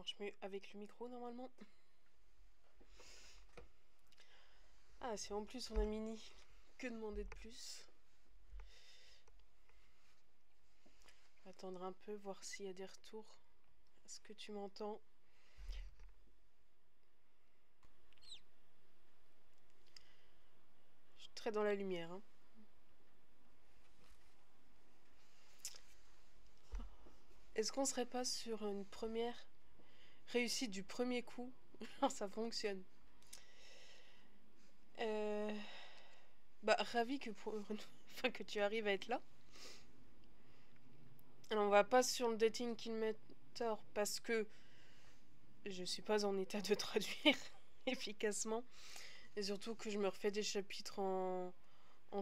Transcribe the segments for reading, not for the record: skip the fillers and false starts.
marche mieux avec le micro normalement. Ah, si en plus on a mini, que demander de plus? Attendre un peu, voir s'il y a des retours. Est-ce que tu m'entends? Je suis très dans la lumière. Hein. Est-ce qu'on serait pas sur une première réussite du premier coup? Ça fonctionne. Bah, ravi que enfin, que tu arrives à être là. Alors, on va pas sur le dating Killmeter parce que je suis pas en état de traduire efficacement. Et surtout que je me refais des chapitres en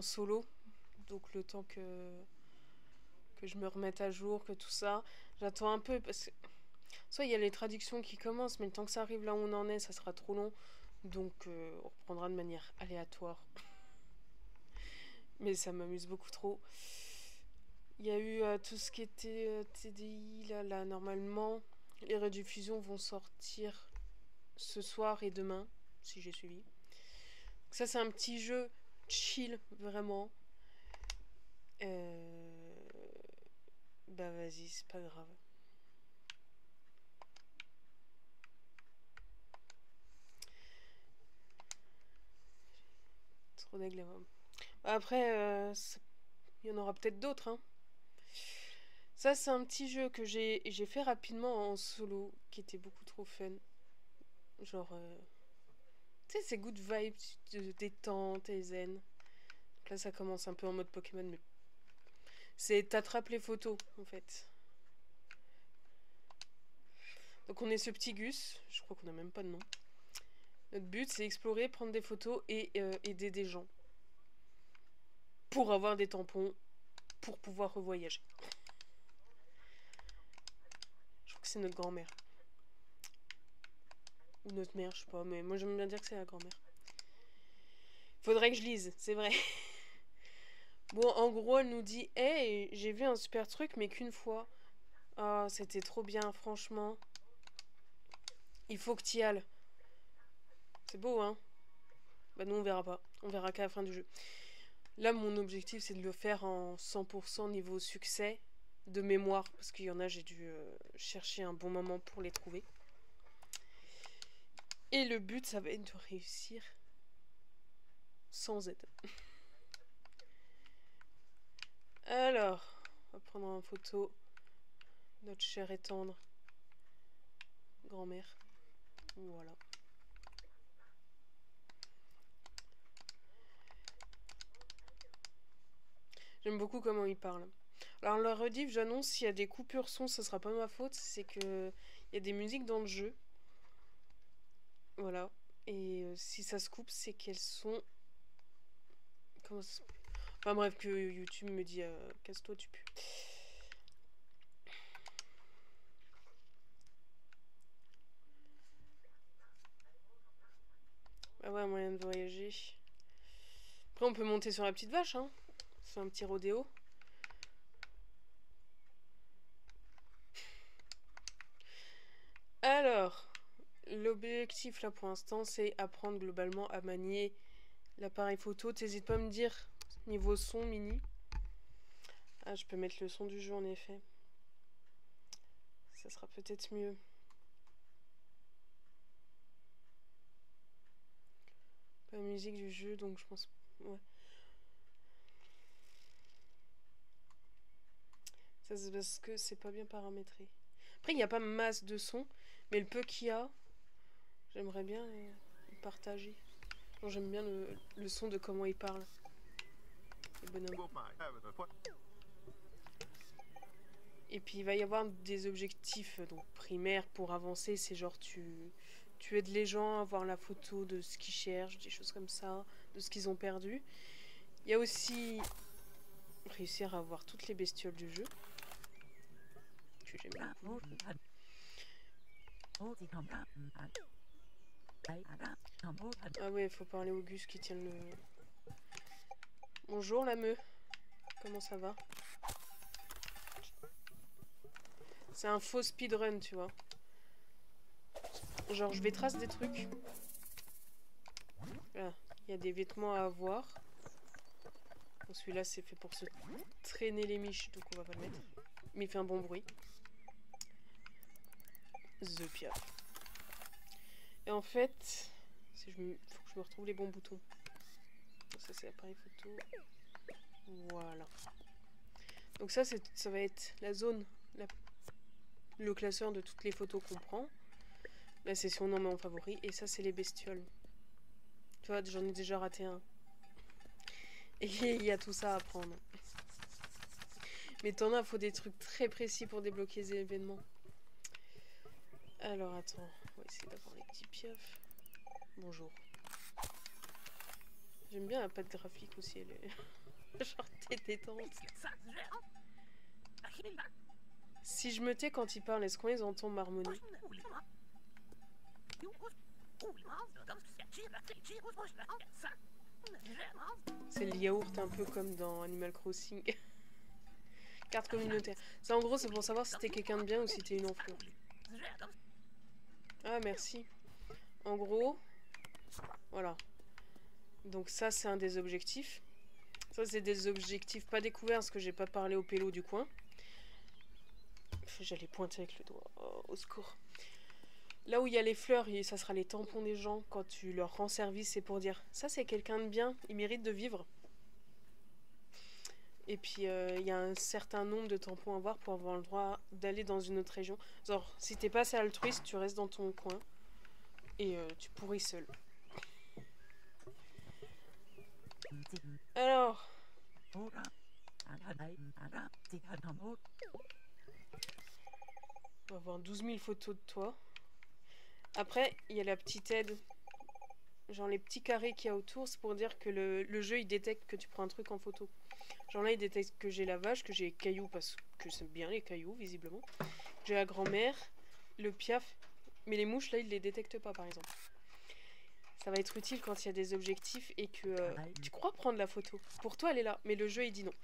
solo. Donc le temps que je me remette à jour, que tout ça. J'attends un peu parce que soit il y a les traductions qui commencent, mais le temps que ça arrive là où on en est, ça sera trop long. Donc on reprendra de manière aléatoire. Mais ça m'amuse beaucoup trop. Il y a eu tout ce qui était TDI, là, normalement. Les rediffusions vont sortir ce soir et demain, si j'ai suivi. Ça, c'est un petit jeu chill, vraiment. Bah vas-y, c'est pas grave. Trop d'agréable. Après, il y en aura peut-être d'autres. Hein. Ça, c'est un petit jeu que j'ai fait rapidement en solo, qui était beaucoup trop fun. Genre, tu sais, c'est good vibes, de détente et zen. Donc là, ça commence un peu en mode Pokémon, mais c'est t'attrapes les photos, en fait. Donc on est ce petit Gus, je crois qu'on n'a même pas de nom. Notre but, c'est explorer, prendre des photos et aider des gens. Pour avoir des tampons, pour pouvoir revoyager. Je crois que c'est notre grand-mère. Ou notre mère, je sais pas, mais moi j'aime bien dire que c'est la grand-mère. Faudrait que je lise, c'est vrai. Bon, en gros, elle nous dit hey, j'ai vu un super truc, mais qu'une fois. Ah, c'était trop bien, franchement. Il faut que t'y ailles. C'est beau, hein? Bah, nous, on verra pas. On verra qu'à la fin du jeu. Là, mon objectif, c'est de le faire en 100% niveau succès de mémoire. Parce qu'il y en a, j'ai dû chercher un bon moment pour les trouver. Et le but, ça va être de réussir sans aide. Alors, on va prendre en photo notre chère et tendre grand-mère. Voilà. J'aime beaucoup comment il parle. Alors, la rediff, j'annonce, s'il y a des coupures son, ça sera pas ma faute. C'est que il y a des musiques dans le jeu. Voilà. Et si ça se coupe, c'est qu'elles sont. Comment ça se... Enfin bref, que YouTube me dit casse-toi, tu pues. Ah ouais, moyen de voyager. Après, on peut monter sur la petite vache, hein. C'est un petit rodéo. Alors, l'objectif là pour l'instant, c'est apprendre globalement à manier l'appareil photo. T'hésites pas à me dire niveau son mini. Ah, je peux mettre le son du jeu en effet. Ça sera peut-être mieux. Pas la musique du jeu, donc je pense. Ouais. Ça, c'est parce que c'est pas bien paramétré. Après, il n'y a pas masse de son, mais le peu qu'il y a, j'aimerais bien partager. J'aime bien le son de comment il parle. Les bonhommes. Et puis il va y avoir des objectifs donc primaires pour avancer. C'est genre tu aides les gens à voir la photo de ce qu'ils cherchent, des choses comme ça, de ce qu'ils ont perdu. Il y a aussi réussir à voir toutes les bestioles du jeu. Que j'aime beaucoup. Ah ouais, il faut parler au Gus qui tient le... Bonjour la meuf. Comment ça va? C'est un faux speedrun, tu vois. Genre, je vais tracer des trucs. Là, il y a des vêtements à avoir. Bon, celui-là, c'est fait pour se traîner les miches, donc on va pas le mettre. Mais il fait un bon bruit. The Piaf. Et en fait, si je me... faut que je me retrouve les bons boutons. Ça, c'est l'appareil photo. Voilà. Donc ça va être la zone, le classeur de toutes les photos qu'on prend. Là, c'est si on en met en favori. Et ça, c'est les bestioles. Tu vois, j'en ai déjà raté un. Et il y a tout ça à prendre. Mais t'en as, faut des trucs très précis pour débloquer les événements. Alors, attends. On va essayer d'avoir les petits piafs. Bonjour. J'aime bien la patte graphique aussi. Elle est... genre, t'es détente. Si je me tais quand ils parlent, est-ce qu'on les entend marmonner? C'est le yaourt un peu comme dans Animal Crossing. Carte communautaire. Ça en gros c'est pour savoir si t'es quelqu'un de bien ou si t'es une enflure. Ah merci. En gros, voilà. Donc ça c'est un des objectifs. Ça c'est des objectifs pas découverts parce que j'ai pas parlé au pélo du coin. J'allais pointer avec le doigt. Oh, au secours. Là où il y a les fleurs, ça sera les tampons des gens. Quand tu leur rends service, c'est pour dire ça c'est quelqu'un de bien, il mérite de vivre. Et puis il y a un certain nombre de tampons à avoir pour avoir le droit d'aller dans une autre région. Genre si t'es pas assez altruiste, tu restes dans ton coin et tu pourris seul. Alors... on va avoir 12 000 photos de toi. Après, il y a la petite aide. Genre les petits carrés qu'il y a autour, c'est pour dire que le jeu il détecte que tu prends un truc en photo. Genre là il détecte que j'ai la vache, que j'ai les cailloux parce que c'est bien les cailloux visiblement. J'ai la grand-mère, le piaf, mais les mouches là il les détecte pas par exemple. Ça va être utile quand il y a des objectifs et que tu crois prendre la photo. Pour toi elle est là, mais le jeu il dit non.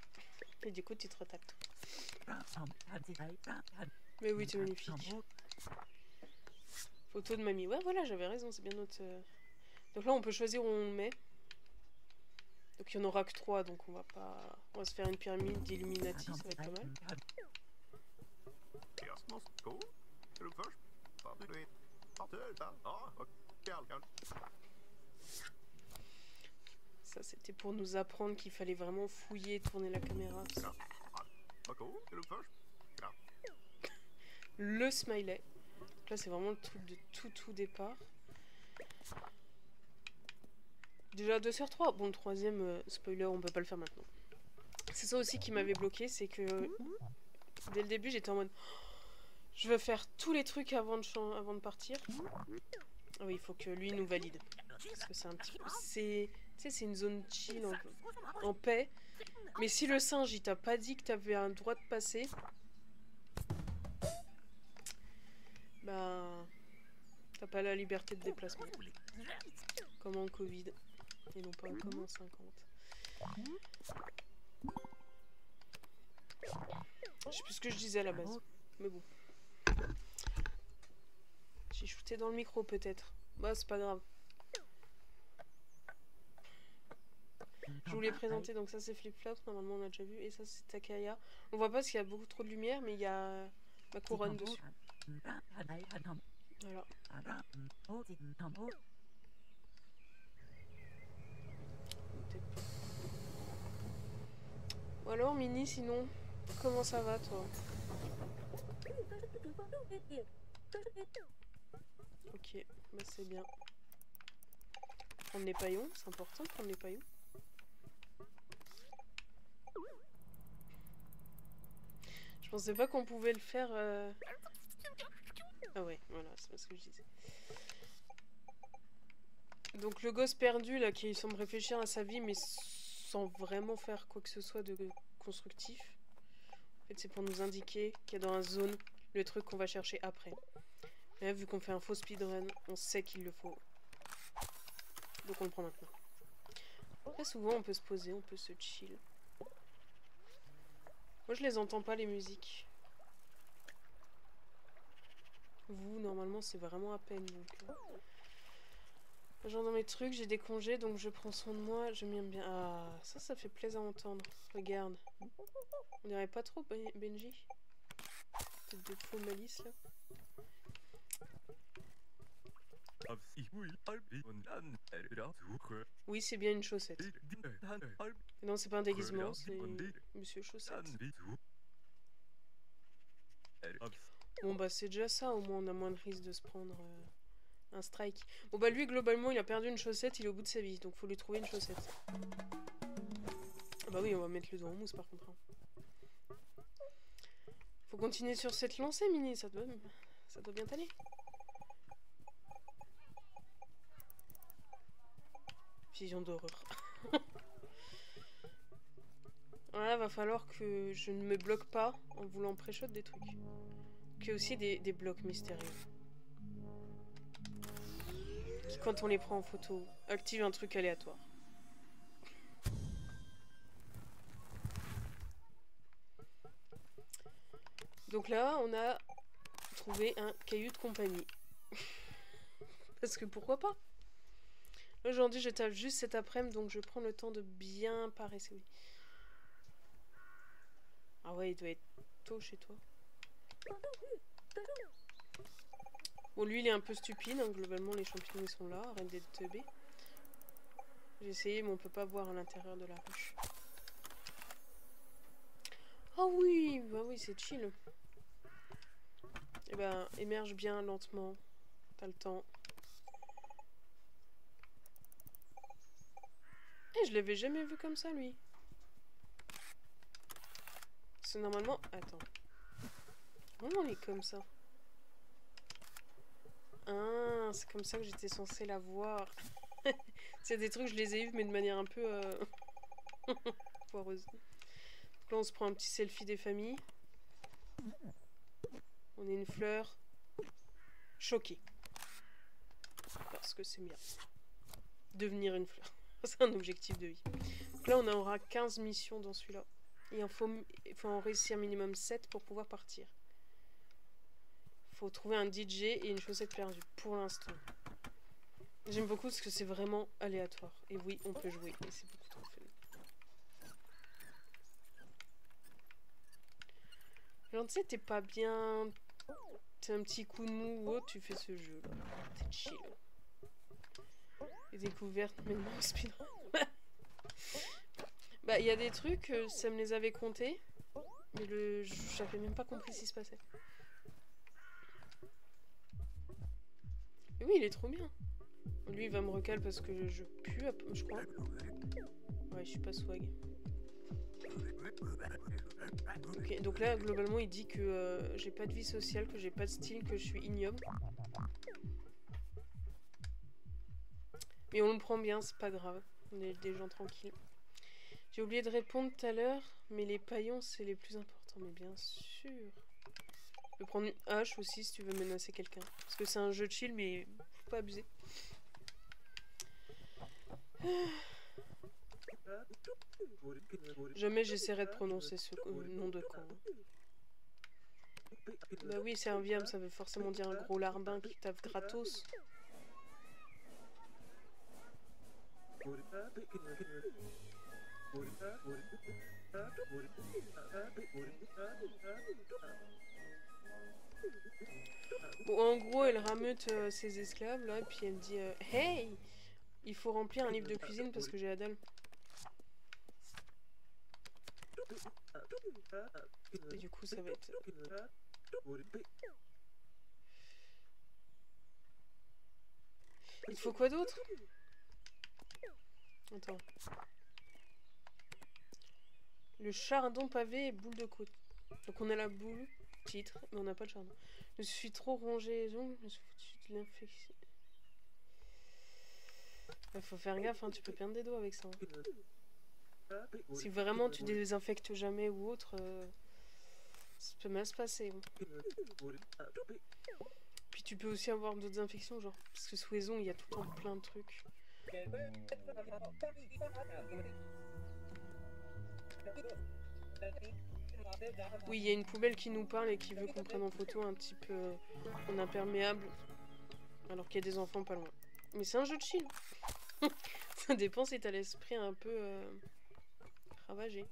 Et du coup tu te retapes. Mais oui c'est magnifique. Photo de mamie. Ouais voilà j'avais raison, c'est bien notre... Donc là on peut choisir où on le met. Donc il n'y en aura que 3, donc on va pas... On va se faire une pyramide d'Illuminati, ça va être pas mal. Ça c'était pour nous apprendre qu'il fallait vraiment fouiller et tourner la caméra. Le smiley. Donc là c'est vraiment le truc de tout départ. Déjà 2 sur 3. Bon le troisième, spoiler, on peut pas le faire maintenant. C'est ça aussi qui m'avait bloqué, c'est que dès le début j'étais en mode je veux faire tous les trucs avant de partir. Ah oui, il faut que lui nous valide. Parce que c'est un petit peu... Tu sais, c'est une zone chill, en paix. Mais si le singe il t'a pas dit que t'avais un droit de passer, bah t'as pas la liberté de déplacement. Comme en Covid. Et non pas comme en 50. Je sais plus ce que je disais à la base. Mais bon. J'ai shooté dans le micro peut-être. Bah c'est pas grave. Je vous l'ai présenté, donc ça c'est Flip-Flop, normalement on a déjà vu. Et ça c'est Takaya. On voit pas parce qu'il y a beaucoup trop de lumière, mais il y a ma couronne dessus. Voilà. Ou alors Mini, sinon, comment ça va toi? Ok, bah c'est bien. Prendre les paillons, c'est important de prendre les paillons. Je pensais pas qu'on pouvait le faire... Ah ouais, voilà, c'est ce que je disais. Donc le gosse perdu là qui semble réfléchir à sa vie mais sans vraiment faire quoi que ce soit de constructif. En fait c'est pour nous indiquer qu'il y a dans la zone le truc qu'on va chercher après. Mais là vu qu'on fait un faux speedrun, on sait qu'il le faut. Donc on le prend maintenant. Très souvent on peut se poser, on peut se chill. Moi je les entends pas les musiques. Vous, normalement, c'est vraiment à peine. Donc, genre dans mes trucs, j'ai des congés, donc je prends soin de moi, je m'aime bien. Ah, ça fait plaisir à entendre. Regarde. On dirait pas trop Benji. Peut-être de faux malice, là. Oui, c'est bien une chaussette. Non, c'est pas un déguisement, c'est Monsieur Chaussette. Bon, bah, c'est déjà ça, au moins on a moins de risque de se prendre un strike. Bon, bah, lui, globalement, il a perdu une chaussette, il est au bout de sa vie, donc faut lui trouver une chaussette. Ah bah oui, on va mettre le doigt en mousse par contre. Hein. Faut continuer sur cette lancée, Mini, ça doit bien t'aller. Vision d'horreur. Voilà, va falloir que je ne me bloque pas en voulant pré-shot des trucs. Qu'il y a aussi des blocs mystérieux. Qui, quand on les prend en photo, activent un truc aléatoire. Donc là, on a trouvé un caillou de compagnie. Parce que pourquoi pas? Aujourd'hui, je tape juste cet après-midi, donc je prends le temps de bien paresser. Oui. Ah ouais, il doit être tôt chez toi. Bon, lui, il est un peu stupide. Hein. Globalement, les champignons, ils sont là. Arrête d'être teubé. J'ai essayé, mais on peut pas voir à l'intérieur de la ruche. Ah oui, bah oui, c'est chill. Et ben, émerge bien lentement. T'as le temps. Eh, je l'avais jamais vu comme ça, lui. C'est normalement... Attends. Comment il est comme ça? Ah, c'est comme ça que j'étais censée la voir. C'est des trucs, je les ai eus, mais de manière un peu... foireuse. Donc là, on se prend un petit selfie des familles. On est une fleur. Choquée. Parce que c'est bien. Devenir une fleur. C'est un objectif de vie. Donc là, on aura 15 missions dans celui-là. Et il faut en réussir minimum 7 pour pouvoir partir. Il faut trouver un DJ et une chaussette perdue. Pour l'instant. J'aime beaucoup parce que c'est vraiment aléatoire. Et oui, on peut jouer. Et c'est beaucoup trop fun. Genre, tu sais, t'es pas bien... T'as un petit coup de mou ou autre, tu fais ce jeu. T'es chill. Les découvertes, mais non, speedrun. Bah, il y a des trucs, ça me les avait comptés. Mais j'avais même pas compris ce qui se passait. Mais oui, il est trop bien. Lui, il va me recal parce que je pue, je crois. Ouais, je suis pas swag. Ok, donc là, globalement, il dit que j'ai pas de vie sociale, que j'ai pas de style, que je suis ignoble. Mais on le prend bien, c'est pas grave. On est des gens tranquilles. J'ai oublié de répondre tout à l'heure, mais les paillons, c'est les plus importants. Mais bien sûr. Tu peux prendre une hache aussi si tu veux menacer quelqu'un. Parce que c'est un jeu de chill, mais faut pas abuser. Jamais j'essaierai de prononcer ce nom de camp. Bah oui, c'est un viam, ça veut forcément dire un gros larbin qui tape gratos. Bon, en gros, elle rameute ses esclaves, là, puis elle dit hey, il faut remplir un livre de cuisine parce que j'ai la dalle. Et du coup, ça va être... Il faut quoi d'autre? Attends. Le chardon pavé et boule de côte. Donc on a la boule, titre, mais on n'a pas de chardon. Je suis trop rongé les ongles, je me suis foutu de l'infection. Il faut faire gaffe, hein, tu peux perdre des doigts avec ça. Hein. Si vraiment tu désinfectes jamais ou autre, ça peut mal se passer. Hein. Puis tu peux aussi avoir d'autres infections, genre, parce que sous les ongles, il y a tout le temps plein de trucs. Oui, il y a une poubelle qui nous parle et qui veut qu'on prenne en photo un type en imperméable. Alors qu'il y a des enfants pas loin. Mais c'est un jeu de chill. Ça dépend si t'as l'esprit un peu ravagé.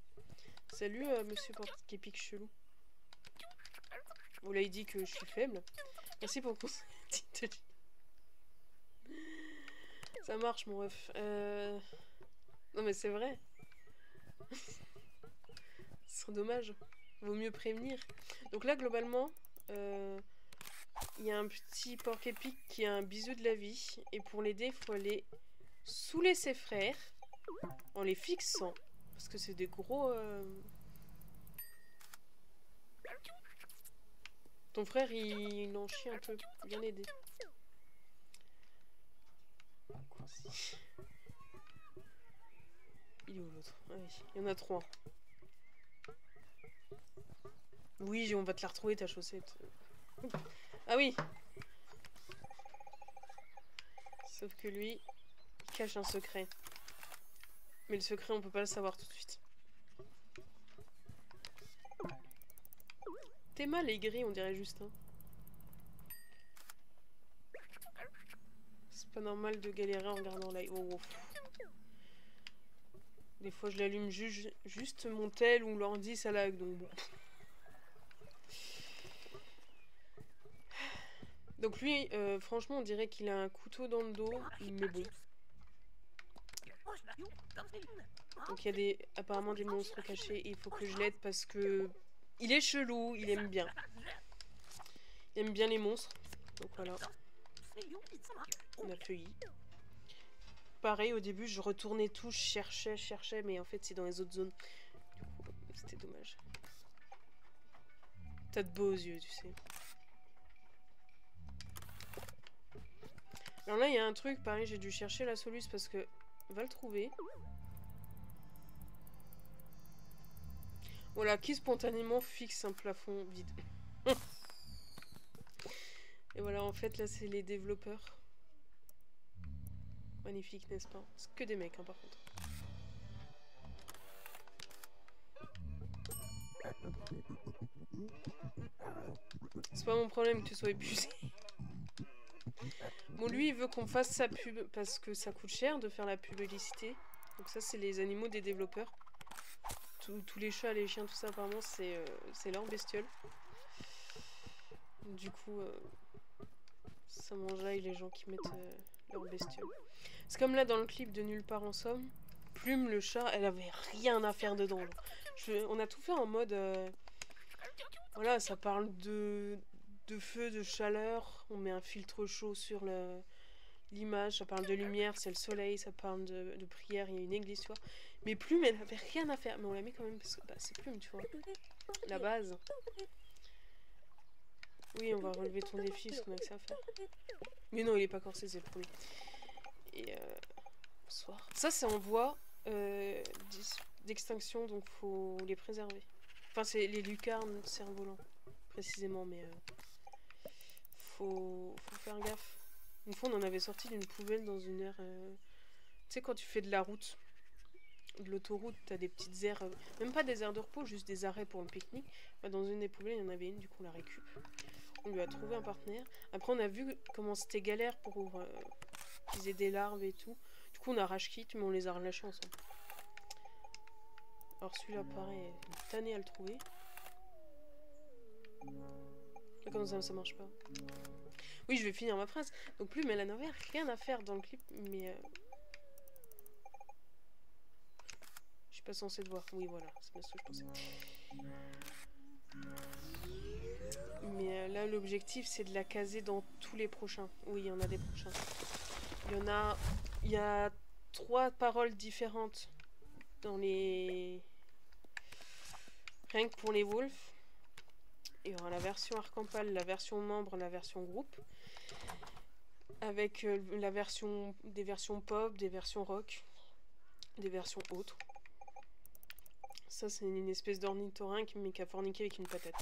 Salut monsieur qui pique chelou. Bon là il dit que je suis faible. Merci pour ton titre. Ça marche mon ref. Non mais c'est vrai. Ce serait dommage. Vaut mieux prévenir. Donc là globalement, il y a un petit porc épic qui a un bisou de la vie. Et pour l'aider, il faut aller saouler ses frères en les fixant. Parce que c'est des gros... Ton frère, il en chie un peu. Bien l'aider. Il est où l'autre? Ah oui, il y en a 3. Oui, on va te la retrouver ta chaussette. Ah oui. Sauf que lui, il cache un secret. Mais le secret, on peut pas le savoir tout de suite. T'es mal aigri, on dirait Justin. C'est pas normal de galérer en regardant live. Oh, oh. Des fois, je l'allume juste mon tel ou l'ordi, ça lag, donc bon. Donc lui, franchement, on dirait qu'il a un couteau dans le dos, mais bon. Donc il y a apparemment des monstres cachés et il faut que je l'aide parce que il est chelou, il aime bien. Il aime bien les monstres. Donc voilà. On a cueilli. Pareil, au début, je retournais tout, je cherchais, mais en fait, c'est dans les autres zones. Du coup, c'était dommage. T'as de beaux yeux, tu sais. Alors là, il y a un truc, pareil, j'ai dû chercher la soluce parce que... On va le trouver. Voilà, qui spontanément fixe un plafond vide. Et voilà, en fait, là, c'est les développeurs. Magnifique, n'est-ce pas? C'est que des mecs, hein, par contre. C'est pas mon problème que tu sois épuisé. Bon, lui, il veut qu'on fasse sa pub parce que ça coûte cher de faire la publicité. Donc ça, c'est les animaux des développeurs. Tous les chats, les chiens, tout ça, apparemment, c'est leur bestiole. Du coup, ça m'enjaille les gens qui mettent leur bestiole. C'est comme là, dans le clip de Nulle part en Somme. Plume, le chat, elle avait rien à faire dedans. On a tout fait en mode... voilà, ça parle de feu, de chaleur. On met un filtre chaud sur l'image. Ça parle de lumière, c'est le soleil. Ça parle de prière, il y a une église, tu vois. Mais Plume, elle avait rien à faire. Mais on l'a mis quand même parce que bah, c'est Plume, tu vois. La base. Oui, on va relever ton défi parce qu'on a que ça à faire. Mais non, il est pas corsé, c'est le premier. Et bonsoir. Ça, c'est en voie d'extinction, donc faut les préserver. Enfin, c'est les lucarnes cerfs-volants, précisément, mais faut faire gaffe. Une fois, on en avait sorti d'une poubelle dans une aire... Tu sais, quand tu fais de la route, de l'autoroute, t'as des petites aires... même pas des aires de repos, juste des arrêts pour le pique-nique. Bah, dans une des poubelles, il y en avait une, du coup, on la récup. On lui a trouvé un partenaire. Après, on a vu comment c'était galère pour qu'ils aient des larves et tout. Du coup, on a rage-kit, mais on les a relâchés ensemble. Alors celui-là, pareil, une tannée à le trouver. Là, comment ça marche pas? Oui, je vais finir ma phrase. Donc Plume, elle n'avait rien à faire dans le clip, mais... je suis pas censée te voir. Oui, voilà, c'est bien ce que je pensais. Mais là, l'objectif, c'est de la caser dans tous les prochains. Oui, il y en a des prochains. Il y a 3 paroles différentes dans les... Rien que pour les Wolves. Il y aura la version Arcampal, la version membre, la version groupe. Avec des versions pop, des versions rock, des versions autres. Ça, c'est une espèce d'ornithorynque, mais qui a forniqué avec une patate.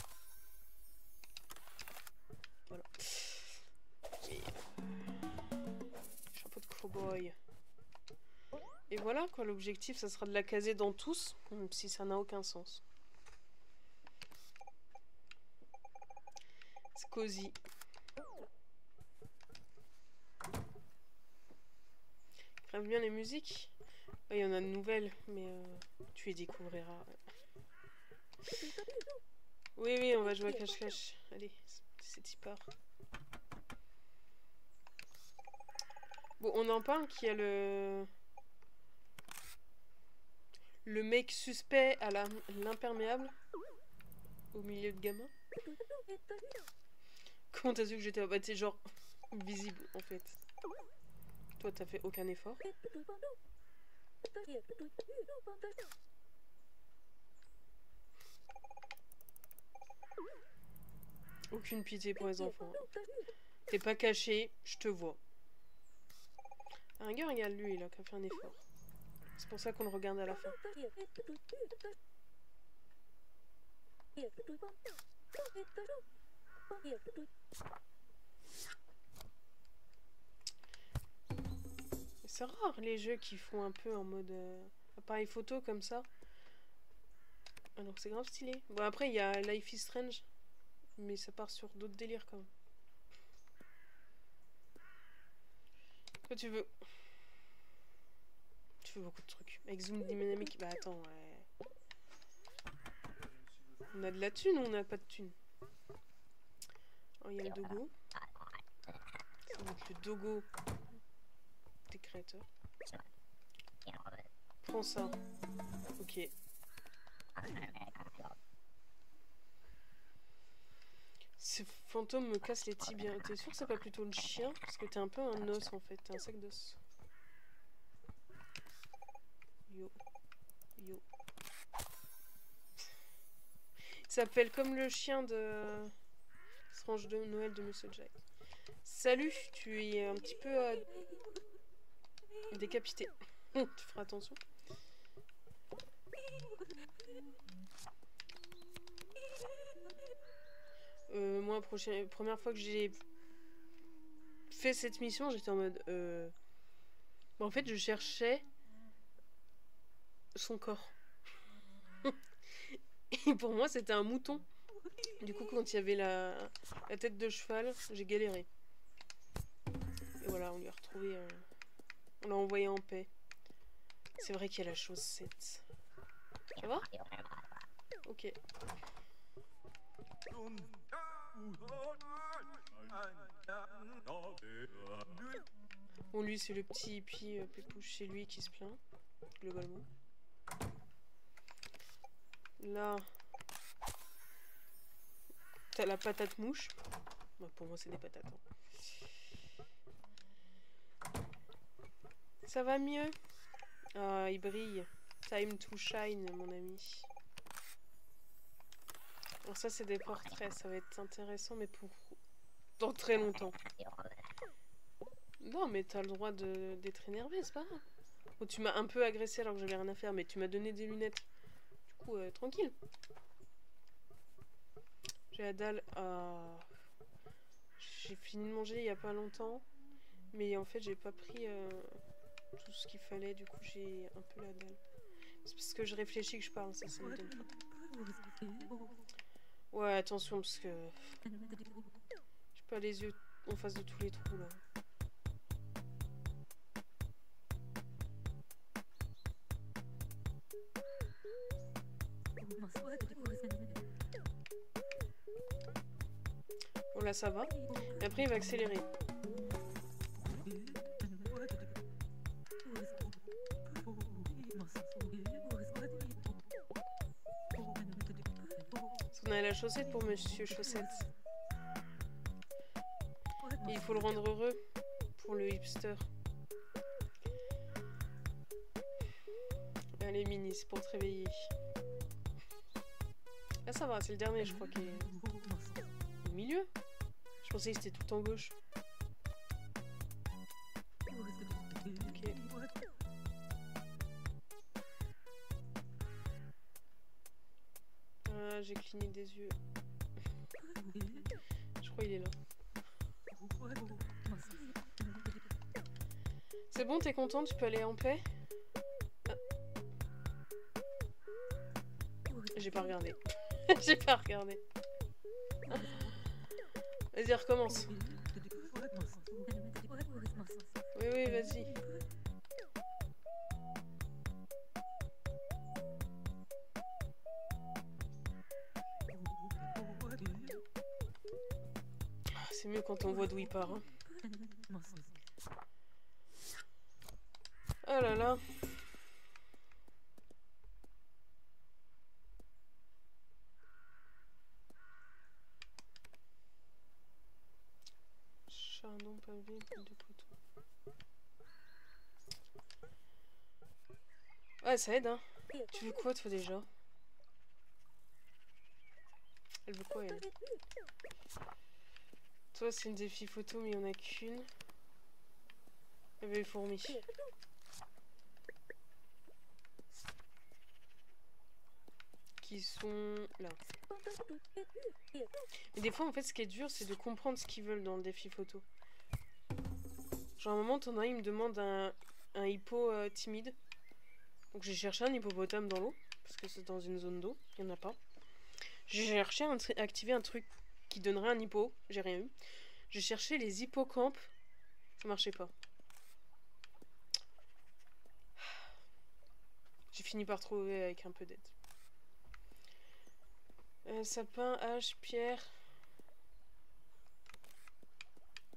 Voilà. Et, chapeau de cowboy. Et voilà, quoi, l'objectif, ça sera de la caser dans tous, même si ça n'a aucun sens. C'est cosy. J'aime bien les musiques. Il y en a de nouvelles, mais tu les découvriras. Oui, oui, on va jouer à cache-cache. Allez, c'est y part. Bon, on en parle qu'il y a le mec suspect à l'imperméable au milieu de gamins. Comment t'as su que j'étais... Bah, t'es genre visible, en fait. Toi, t'as fait aucun effort. Aucune pitié pour les enfants. T'es pas caché, je te vois. À la rigueur, regarde lui, il a qu'à faire un effort. C'est pour ça qu'on le regarde à la fin. C'est rare les jeux qui font un peu en mode appareil photo comme ça. Ah donc c'est grave stylé. Bon après il y a Life is Strange. Mais ça part sur d'autres délires quand même. Quoi tu veux? Tu veux beaucoup de trucs. Avec zoom dynamique, bah attends, ouais. On a de la thune ou on n'a pas de thune? Oh, il y a le dogo. Ça va être le dogo des créateurs. Prends ça. Ok. Ce fantôme me casse les tibias. T'es sûr que c'est pas plutôt le chien? Parce que t'es un peu un os en fait. T'es un sac d'os. Yo. Yo. Il s'appelle comme le chien de Strange de Noël de Monsieur Jack. Salut, tu es un petit peu décapité. Tu feras attention. Moi, première fois que j'ai fait cette mission, j'étais en mode... Bon, en fait, je cherchais son corps. Et pour moi, c'était un mouton. Du coup, quand il y avait la tête de cheval, j'ai galéré. Et voilà, on lui a retrouvé... On l'a envoyé en paix. C'est vrai qu'il y a la chaussette. Ça va? Ok. Bon, lui, c'est le petit hippie pépouche chez lui qui se plaint, globalement. Là, t'as la patate mouche. Bah, pour moi, c'est des patates. Hein. Ça va mieux? Ah, il brille. Time to shine, mon ami. Alors ça, c'est des portraits. Ça va être intéressant, mais pour... dans très longtemps. Non, mais t'as le droit d'être énervé, c'est pas grave. Bon, tu m'as un peu agressé alors que j'avais rien à faire, mais tu m'as donné des lunettes. Du coup, tranquille. J'ai la dalle. J'ai fini de manger il y a pas longtemps. Mais en fait, j'ai pas pris tout ce qu'il fallait. Du coup, j'ai un peu la dalle. C'est parce que je réfléchis que je parle, ça me donne pas. Ouais, attention, parce que... j'ai pas les yeux en face de tous les trous, là. Bon, là, ça va. Et après, il va accélérer. On a la chaussette pour Monsieur Chaussette. Et il faut le rendre heureux pour le hipster. Allez, Mini, c'est pour te réveiller. Là, ça va, c'est le dernier, je crois, qui est au milieu. Je pensais que c'était tout en gauche. Ok. Ah, j'ai cligné des yeux. Je crois qu'il est là. C'est bon, t'es content? Tu peux aller en paix? Ah. J'ai pas regardé. J'ai pas regardé. Vas-y, recommence. Oui, oui, vas-y. C'est mieux quand on voit d'où il part. Hein. Oh là là. Chardon pavé, boule de poteau. Ouais, ça aide, hein. Tu veux quoi, toi, déjà? Elle veut quoi, elle? Toi, c'est une défi photo, mais il n'y en a qu'une. Elle veut les fourmis. Qui sont là. Mais des fois, en fait, ce qui est dur, c'est de comprendre ce qu'ils veulent dans le défi photo. Genre, à un moment, t'en as, il me demande un hippo timide. Donc, j'ai cherché un hippopotame dans l'eau, parce que c'est dans une zone d'eau, il n'y en a pas. J'ai cherché à activer un truc qui donnerait un hippo, j'ai rien eu. J'ai cherché les hippocampes, ça marchait pas. J'ai fini par trouver avec un peu d'aide. Sapin, hache, pierre.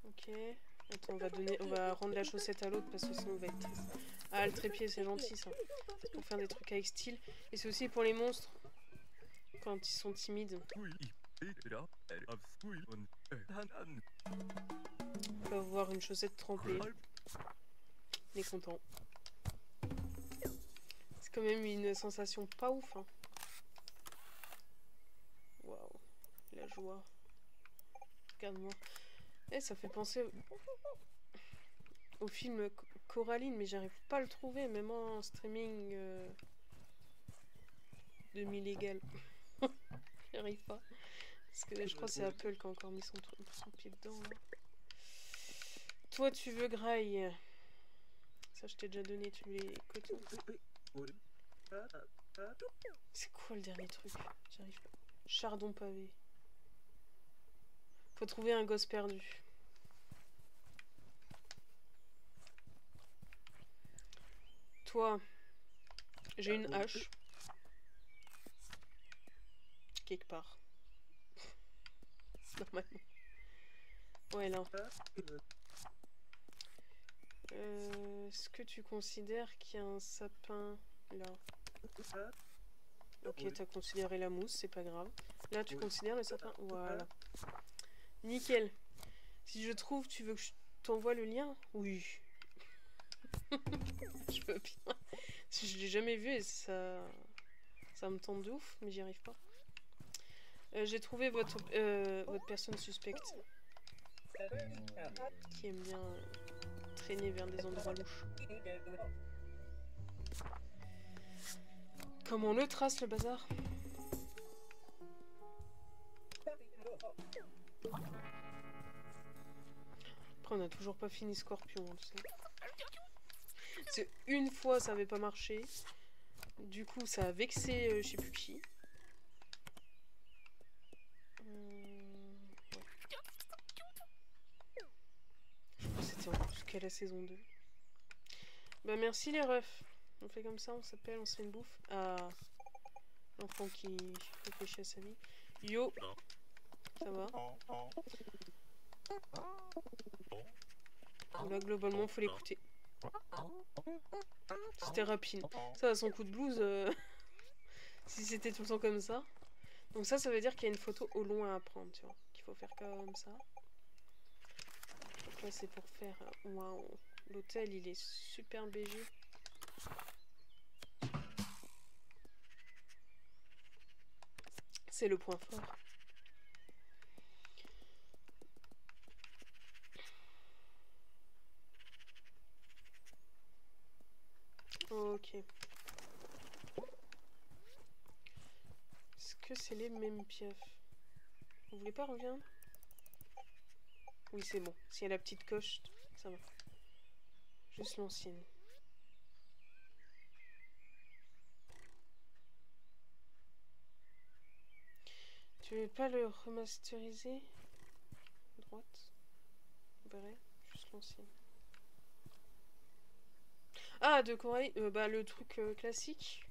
Ok. Attends, on va rendre la chaussette à l'autre parce que sinon on va être triste. Ah, le trépied, c'est gentil ça. C'est pour faire des trucs avec style. Et c'est aussi pour les monstres. Quand ils sont timides. On peut avoir une chaussette trempée. On est content. C'est quand même une sensation pas ouf. Hein. Waouh. La joie. Regarde-moi. Eh, ça fait penser au film Coraline, mais j'arrive pas à le trouver, même en streaming demi-légal. J'y arrive pas. Parce que je crois que c'est Apple qui a encore mis son pied dedans. Là. Toi, tu veux graille. Ça, je t'ai déjà donné, tu veux les cotons. C'est quoi le dernier truc? J'arrive pas. Chardon pavé. Faut trouver un gosse perdu. Toi, j'ai une hache. Quelque part. Normalement. Ouais, là. Est-ce que tu considères qu'il y a un sapin là? Ok, t'as considéré la mousse, c'est pas grave. Là, tu considères le sapin? Voilà. Nickel. Si je trouve, tu veux que je t'envoie le lien? Oui. Je veux bien. Je l'ai jamais vu et ça me tente de ouf, mais j'y arrive pas. J'ai trouvé votre personne suspecte. Qui aime bien traîner vers des endroits louches. Comment on le trace, le bazar? Après, on a toujours pas fini Scorpion, tu sais. Parce une fois, ça avait pas marché. Du coup, ça a vexé je sais plus qui. Ouais. Je crois que c'était jusqu'à la saison 2. Bah merci les refs. On fait comme ça, on s'appelle, on se fait une bouffe. Ah, l'enfant qui réfléchit à sa vie. Yo, ça va? Là, globalement, faut l'écouter. C'était rapide. Ça a son coup de blues si c'était tout le temps comme ça. Donc ça veut dire qu'il y a une photo au loin à prendre, tu vois. Qu'il faut faire comme ça. Donc là, c'est pour faire... Waouh. L'hôtel, il est super BG. C'est le point fort. Ok. Est-ce que c'est les mêmes pièces? Vous voulez pas revenir? Oui, c'est bon. S'il y a la petite coche, ça va. Juste l'ancienne. Tu veux pas le remasteriser? droite. Vrai, juste l'ancienne. Ah, de Corée, bah le truc classique.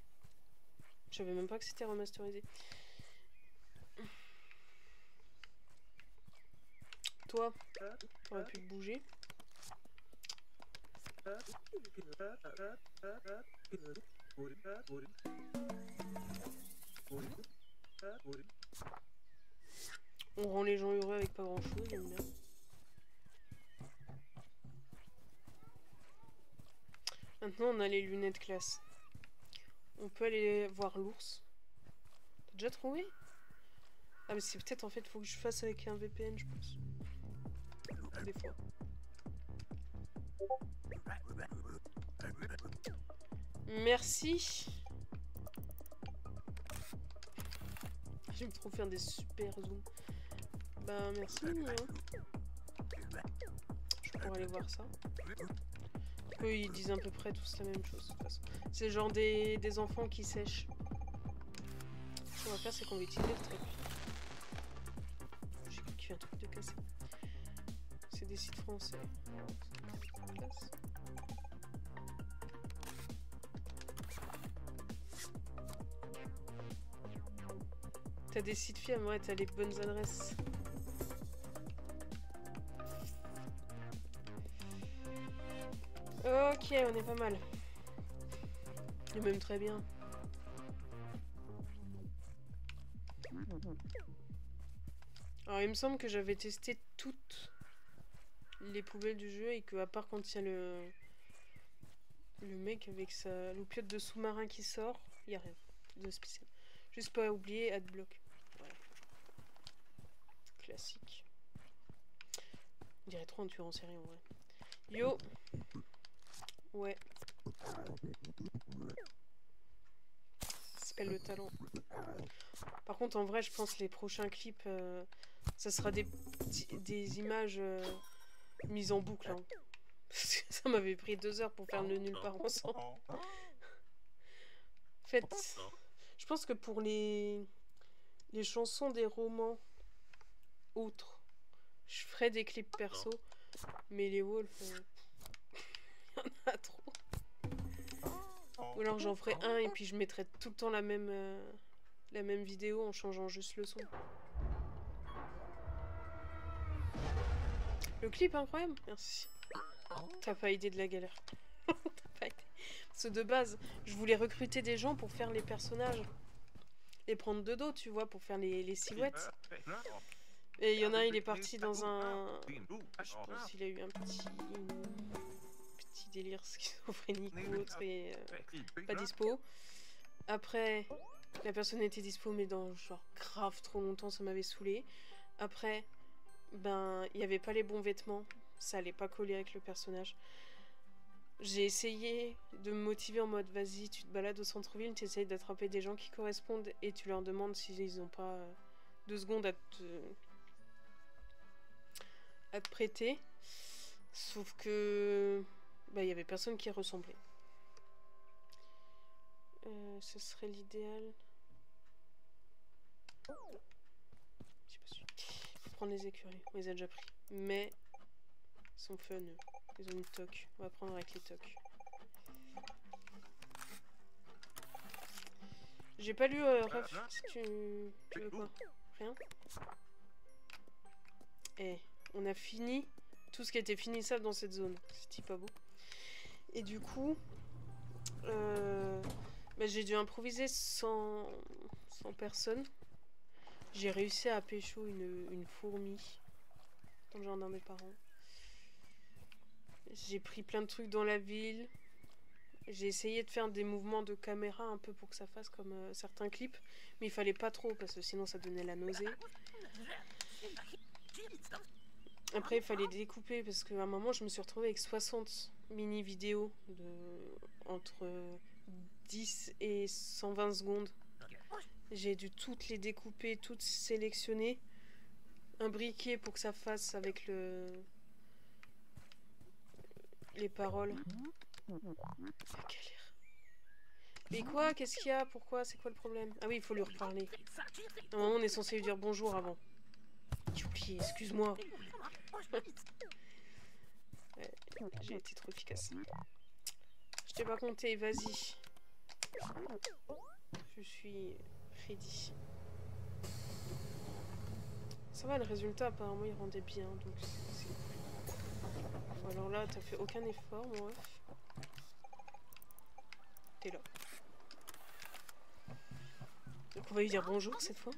Je savais même pas que c'était remasterisé. Toi, t'aurais pu te bouger. On rend les gens heureux avec pas grand chose, j'aime bien. Maintenant on a les lunettes classe. On peut aller voir l'ours. T'as déjà trouvé? Ah mais c'est peut-être en fait faut que je fasse avec un VPN je pense. Des fois. Merci. J'aime trop faire des super zooms. Bah merci hein. Je pourrais aller voir ça. Eux ils disent à peu près tous la même chose de toute façon. C'est genre des enfants qui sèchent. Ce qu'on va faire c'est qu'on va utiliser le trépied. J'ai cru qu'il y a un truc de cassé. C'est des sites français. Classe. T'as des sites fiables, ouais, t'as les bonnes adresses. Ok, on est pas mal. Et même très bien. Alors il me semble que j'avais testé toutes les poubelles du jeu et que à part quand il y a le mec avec sa loupiote de sous-marin qui sort, il n'y a rien de spécial. Juste pas oublier Adblock. Voilà. Classique. On dirait trop un tueur en série en vrai. Yo. Ouais. Ça s'appelle le talent. Par contre en vrai je pense que les prochains clips ça sera des images mises en boucle hein. Ça m'avait pris 2 heures pour faire le nulle part ensemble. En fait, je pense que pour les chansons des romans autres, je ferai des clips perso, mais les Wolf, il y en a trop. Ou alors j'en ferai un et puis je mettrai tout le temps la même vidéo en changeant juste le son. Le clip incroyable, merci. T'as pas idée de la galère. T'as pas idée. Parce que de base, je voulais recruter des gens pour faire les personnages. Les prendre de dos, tu vois, pour faire les silhouettes. Et il y en a un, il est parti dans un... Je pense qu'il a eu un petit délire schizophrénique ou autre et pas dispo. Après, la personne était dispo mais dans genre grave trop longtemps, ça m'avait saoulé. Après, ben, il n'y avait pas les bons vêtements, ça allait pas coller avec le personnage. J'ai essayé de me motiver en mode vas-y, tu te balades au centre-ville, tu essayes d'attraper des gens qui correspondent et tu leur demandes s'ils n'ont pas 2 secondes à te prêter. Sauf que bah, y avait personne qui ressemblait. Ce serait l'idéal. J'ai pas su. Faut prendre les écuries. On les a déjà pris. Mais ils sont fun. Ils ont une toque. On va prendre avec les toques. J'ai pas lu Ref. Si tu veux quoi? Rien? Eh, on a fini tout ce qui était finissable dans cette zone. C'était pas beau. Et du coup, bah, j'ai dû improviser sans personne. J'ai réussi à pécho une fourmi dans le jardin des parents. J'ai pris plein de trucs dans la ville. J'ai essayé de faire des mouvements de caméra un peu pour que ça fasse comme certains clips. Mais il fallait pas trop parce que sinon ça donnait la nausée. Après il fallait découper parce qu'à un moment je me suis retrouvée avec 60 mini vidéos entre 10 et 120 secondes. J'ai dû toutes les découper, toutes sélectionner, imbriquer pour que ça fasse avec les paroles. Galère. Mais quoi? Qu'est-ce qu'il y a? Pourquoi? C'est quoi le problème? Ah oui, il faut lui reparler. À un moment, on est censé lui dire bonjour avant. Youpi, excuse-moi. Ouais, j'ai été trop efficace. Je t'ai pas compté, vas-y. Je suis ready. Ça va, le résultat, apparemment, il rendait bien, donc c'est cool. Bon, alors là, t'as fait aucun effort, mon ref. T'es là. Donc on va lui dire bonjour, cette fois.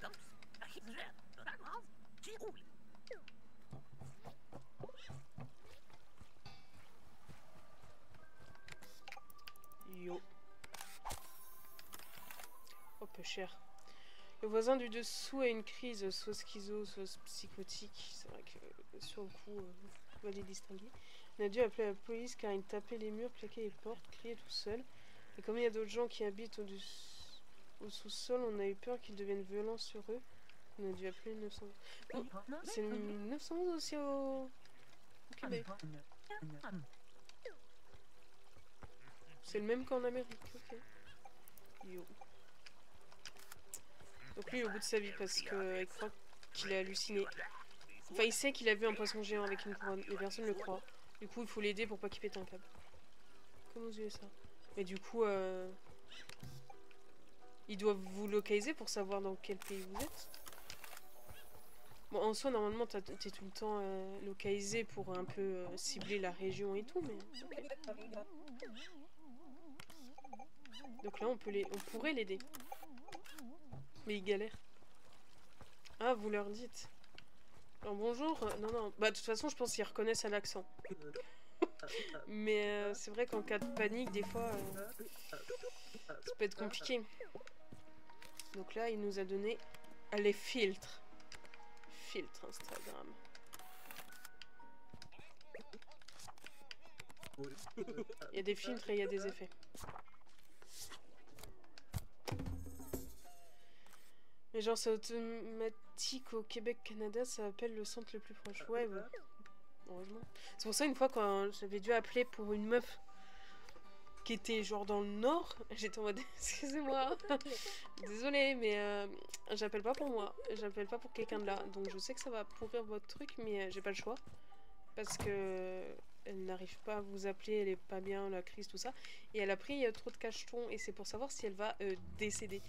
Yo. Oh, peu cher. Le voisin du dessous a une crise, soit schizo, soit psychotique. C'est vrai que sur le coup, on va les distinguer. On a dû appeler la police car il tapait les murs, claquait les portes, criait tout seul. Et comme il y a d'autres gens qui habitent au sous-sol, on a eu peur qu'ils deviennent violents sur eux. On a dû appeler le 911. Oh, c'est le 911 aussi au Québec. C'est le même qu'en Amérique, ok. Yo. Donc lui, il est au bout de sa vie parce qu'il croit qu'il a halluciné. Enfin, il sait qu'il a vu un poisson géant avec une couronne, mais personne ne le croit. Du coup, il faut l'aider pour pas qu'il pète un câble. Comment vous avez ça? Mais du coup, ils doivent vous localiser pour savoir dans quel pays vous êtes. Bon, en soi, normalement, t'es tout le temps localisé pour un peu cibler la région et tout, mais... Okay. Donc là, on pourrait l'aider. Mais il galère. Ah, vous leur dites. Alors, bonjour. Non, non. Bah, de toute façon, je pense qu'ils reconnaissent à l'accent. Mais c'est vrai qu'en cas de panique, des fois, ça peut être compliqué. Donc là, il nous a donné les filtres. Filtre Instagram. Il y a des filtres et il y a des effets. Mais genre c'est automatique au Québec, Canada, ça appelle le centre le plus proche. Ouais, ouais. Heureusement. C'est pour ça une fois quand j'avais dû appeler pour une meuf qui était genre dans le nord, j'étais en mode excusez-moi, désolée mais j'appelle pas pour moi, j'appelle pas pour quelqu'un de là. Donc je sais que ça va pourrir votre truc mais j'ai pas le choix. Parce que elle n'arrive pas à vous appeler, elle est pas bien, la crise, tout ça. Et elle a pris trop de cachetons et c'est pour savoir si elle va décéder.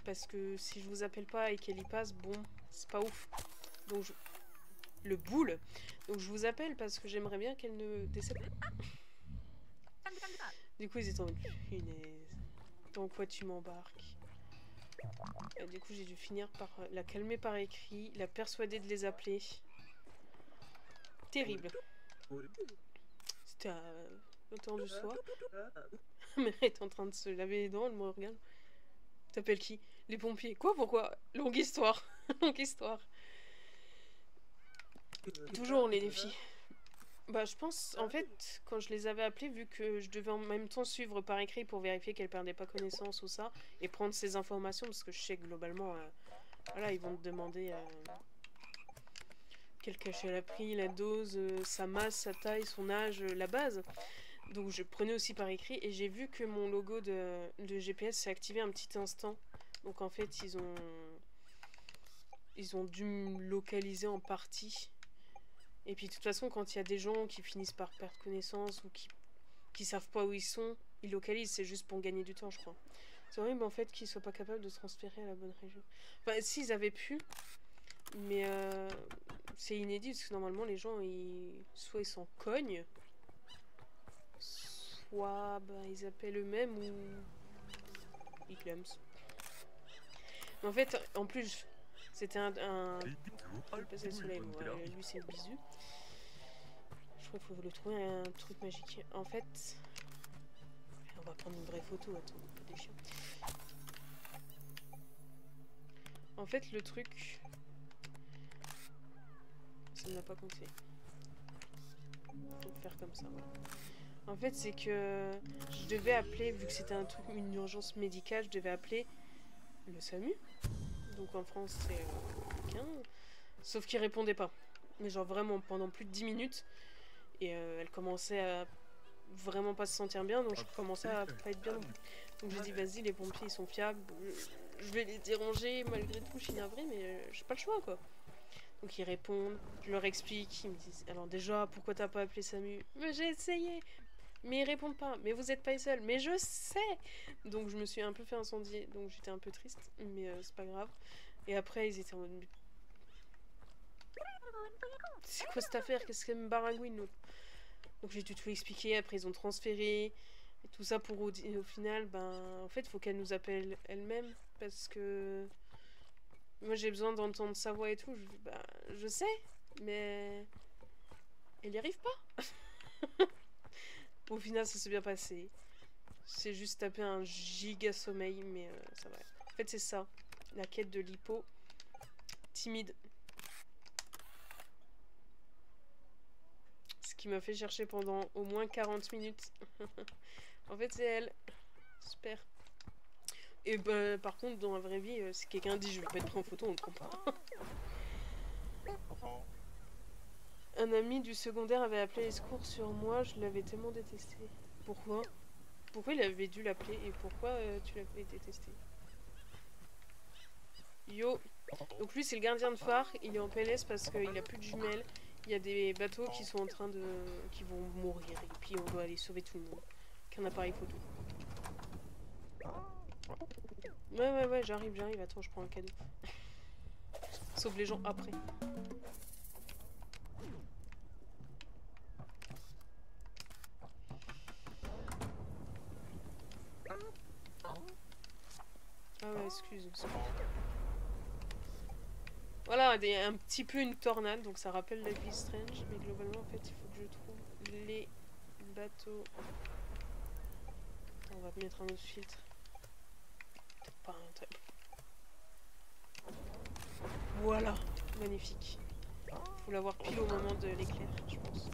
Parce que si je vous appelle pas et qu'elle y passe, bon, c'est pas ouf. Donc le boule. Donc je vous appelle parce que j'aimerais bien qu'elle ne décède pas. Du coup ils étaient en mode punaise. Dans quoi tu m'embarques? Et du coup j'ai dû finir par la calmer par écrit, la persuader de les appeler. Terrible. C'était à l'automne du soir. Mais elle est en train de se laver les dents, elle me regarde. T'appelles qui? Les pompiers. Quoi? Pourquoi? Longue histoire. Longue histoire. Toujours les défis. Bah je pense, en fait, quand je les avais appelés, vu que je devais en même temps suivre par écrit pour vérifier qu'elle perdait pas connaissance ou ça, et prendre ces informations, parce que je sais que globalement, voilà, ils vont te demander quel cachet elle a pris, la dose, sa masse, sa taille, son âge, la base. Donc je prenais aussi par écrit, et j'ai vu que mon logo de GPS s'est activé un petit instant. Donc en fait, ils ont dû me localiser en partie. Et puis de toute façon, quand il y a des gens qui finissent par perdre connaissance ou qui savent pas où ils sont, ils localisent, c'est juste pour gagner du temps, je crois. C'est horrible en fait qu'ils soient pas capables de se transférer à la bonne région. Enfin, s'ils avaient pu, mais c'est inédit parce que normalement les gens, soit ils s'en cognent, soit bah, ils appellent eux-mêmes ou ils clament. Mais en fait, en plus, c'était un... Je vais passer le soleil, voilà, lui c'est le bisu. Je crois qu'il faut le trouver un truc magique. En fait, on va prendre une vraie photo, attends, pas des chiens. En fait, le truc, ça ne m'a pas compté. Faut le faire comme ça, voilà. En fait, c'est que je devais appeler, vu que c'était un truc, une urgence médicale, je devais appeler le SAMU. Donc en France, c'est quelqu'un. Sauf qu'il répondait pas. Mais genre vraiment pendant plus de 10 minutes. Et elle commençait à vraiment pas se sentir bien, donc je commençais à pas être bien non plus. Donc j'ai dit vas-y, les pompiers ils sont fiables, je vais les déranger malgré tout, je suis navrée, mais j'ai pas le choix quoi. Donc ils répondent, je leur explique, ils me disent alors déjà pourquoi t'as pas appelé Samu? Mais j'ai essayé, mais ils répondent pas, mais vous êtes pas les seuls, mais je sais. Donc je me suis un peu fait incendier, donc j'étais un peu triste, mais c'est pas grave. Et après ils étaient en mode c'est quoi cette affaire, qu'est-ce qu'elle me baragouine l'autre? Donc j'ai dû tout expliquer, après ils ont transféré, et tout ça pour au final, ben en fait faut qu'elle nous appelle elle-même, parce que moi j'ai besoin d'entendre sa voix et tout, je sais, mais elle y arrive pas. Au final ça s'est bien passé, c'est juste taper un giga sommeil, mais ça va. En fait c'est ça, la quête de l'hippo timide. Ce qui m'a fait chercher pendant au moins 40 minutes. En fait c'est elle. Super. Et bah, par contre, dans la vraie vie, si quelqu'un dit je vais pas être pris en photo, on ne prend pas. Un ami du secondaire avait appelé les secours sur moi, je l'avais tellement détesté. Pourquoi? Pourquoi il avait dû l'appeler et pourquoi tu l'avais détesté? Yo. Donc lui c'est le gardien de phare, il est en PLS parce qu'il a plus de jumelles. Il y a des bateaux qui sont en train de... qui vont mourir et puis on doit aller sauver tout le monde. Qu'un appareil photo. Ouais, j'arrive. Attends, je prends un cadeau. Sauve les gens après. Ah ouais, excuse. Voilà, un petit peu une tornade, donc ça rappelle la vie Strange, mais globalement, en fait, il faut que je trouve les bateaux. Attends, on va mettre un autre filtre. Peut-être pas un tel. Voilà, magnifique. Faut l'avoir pile au moment de l'éclair, je pense.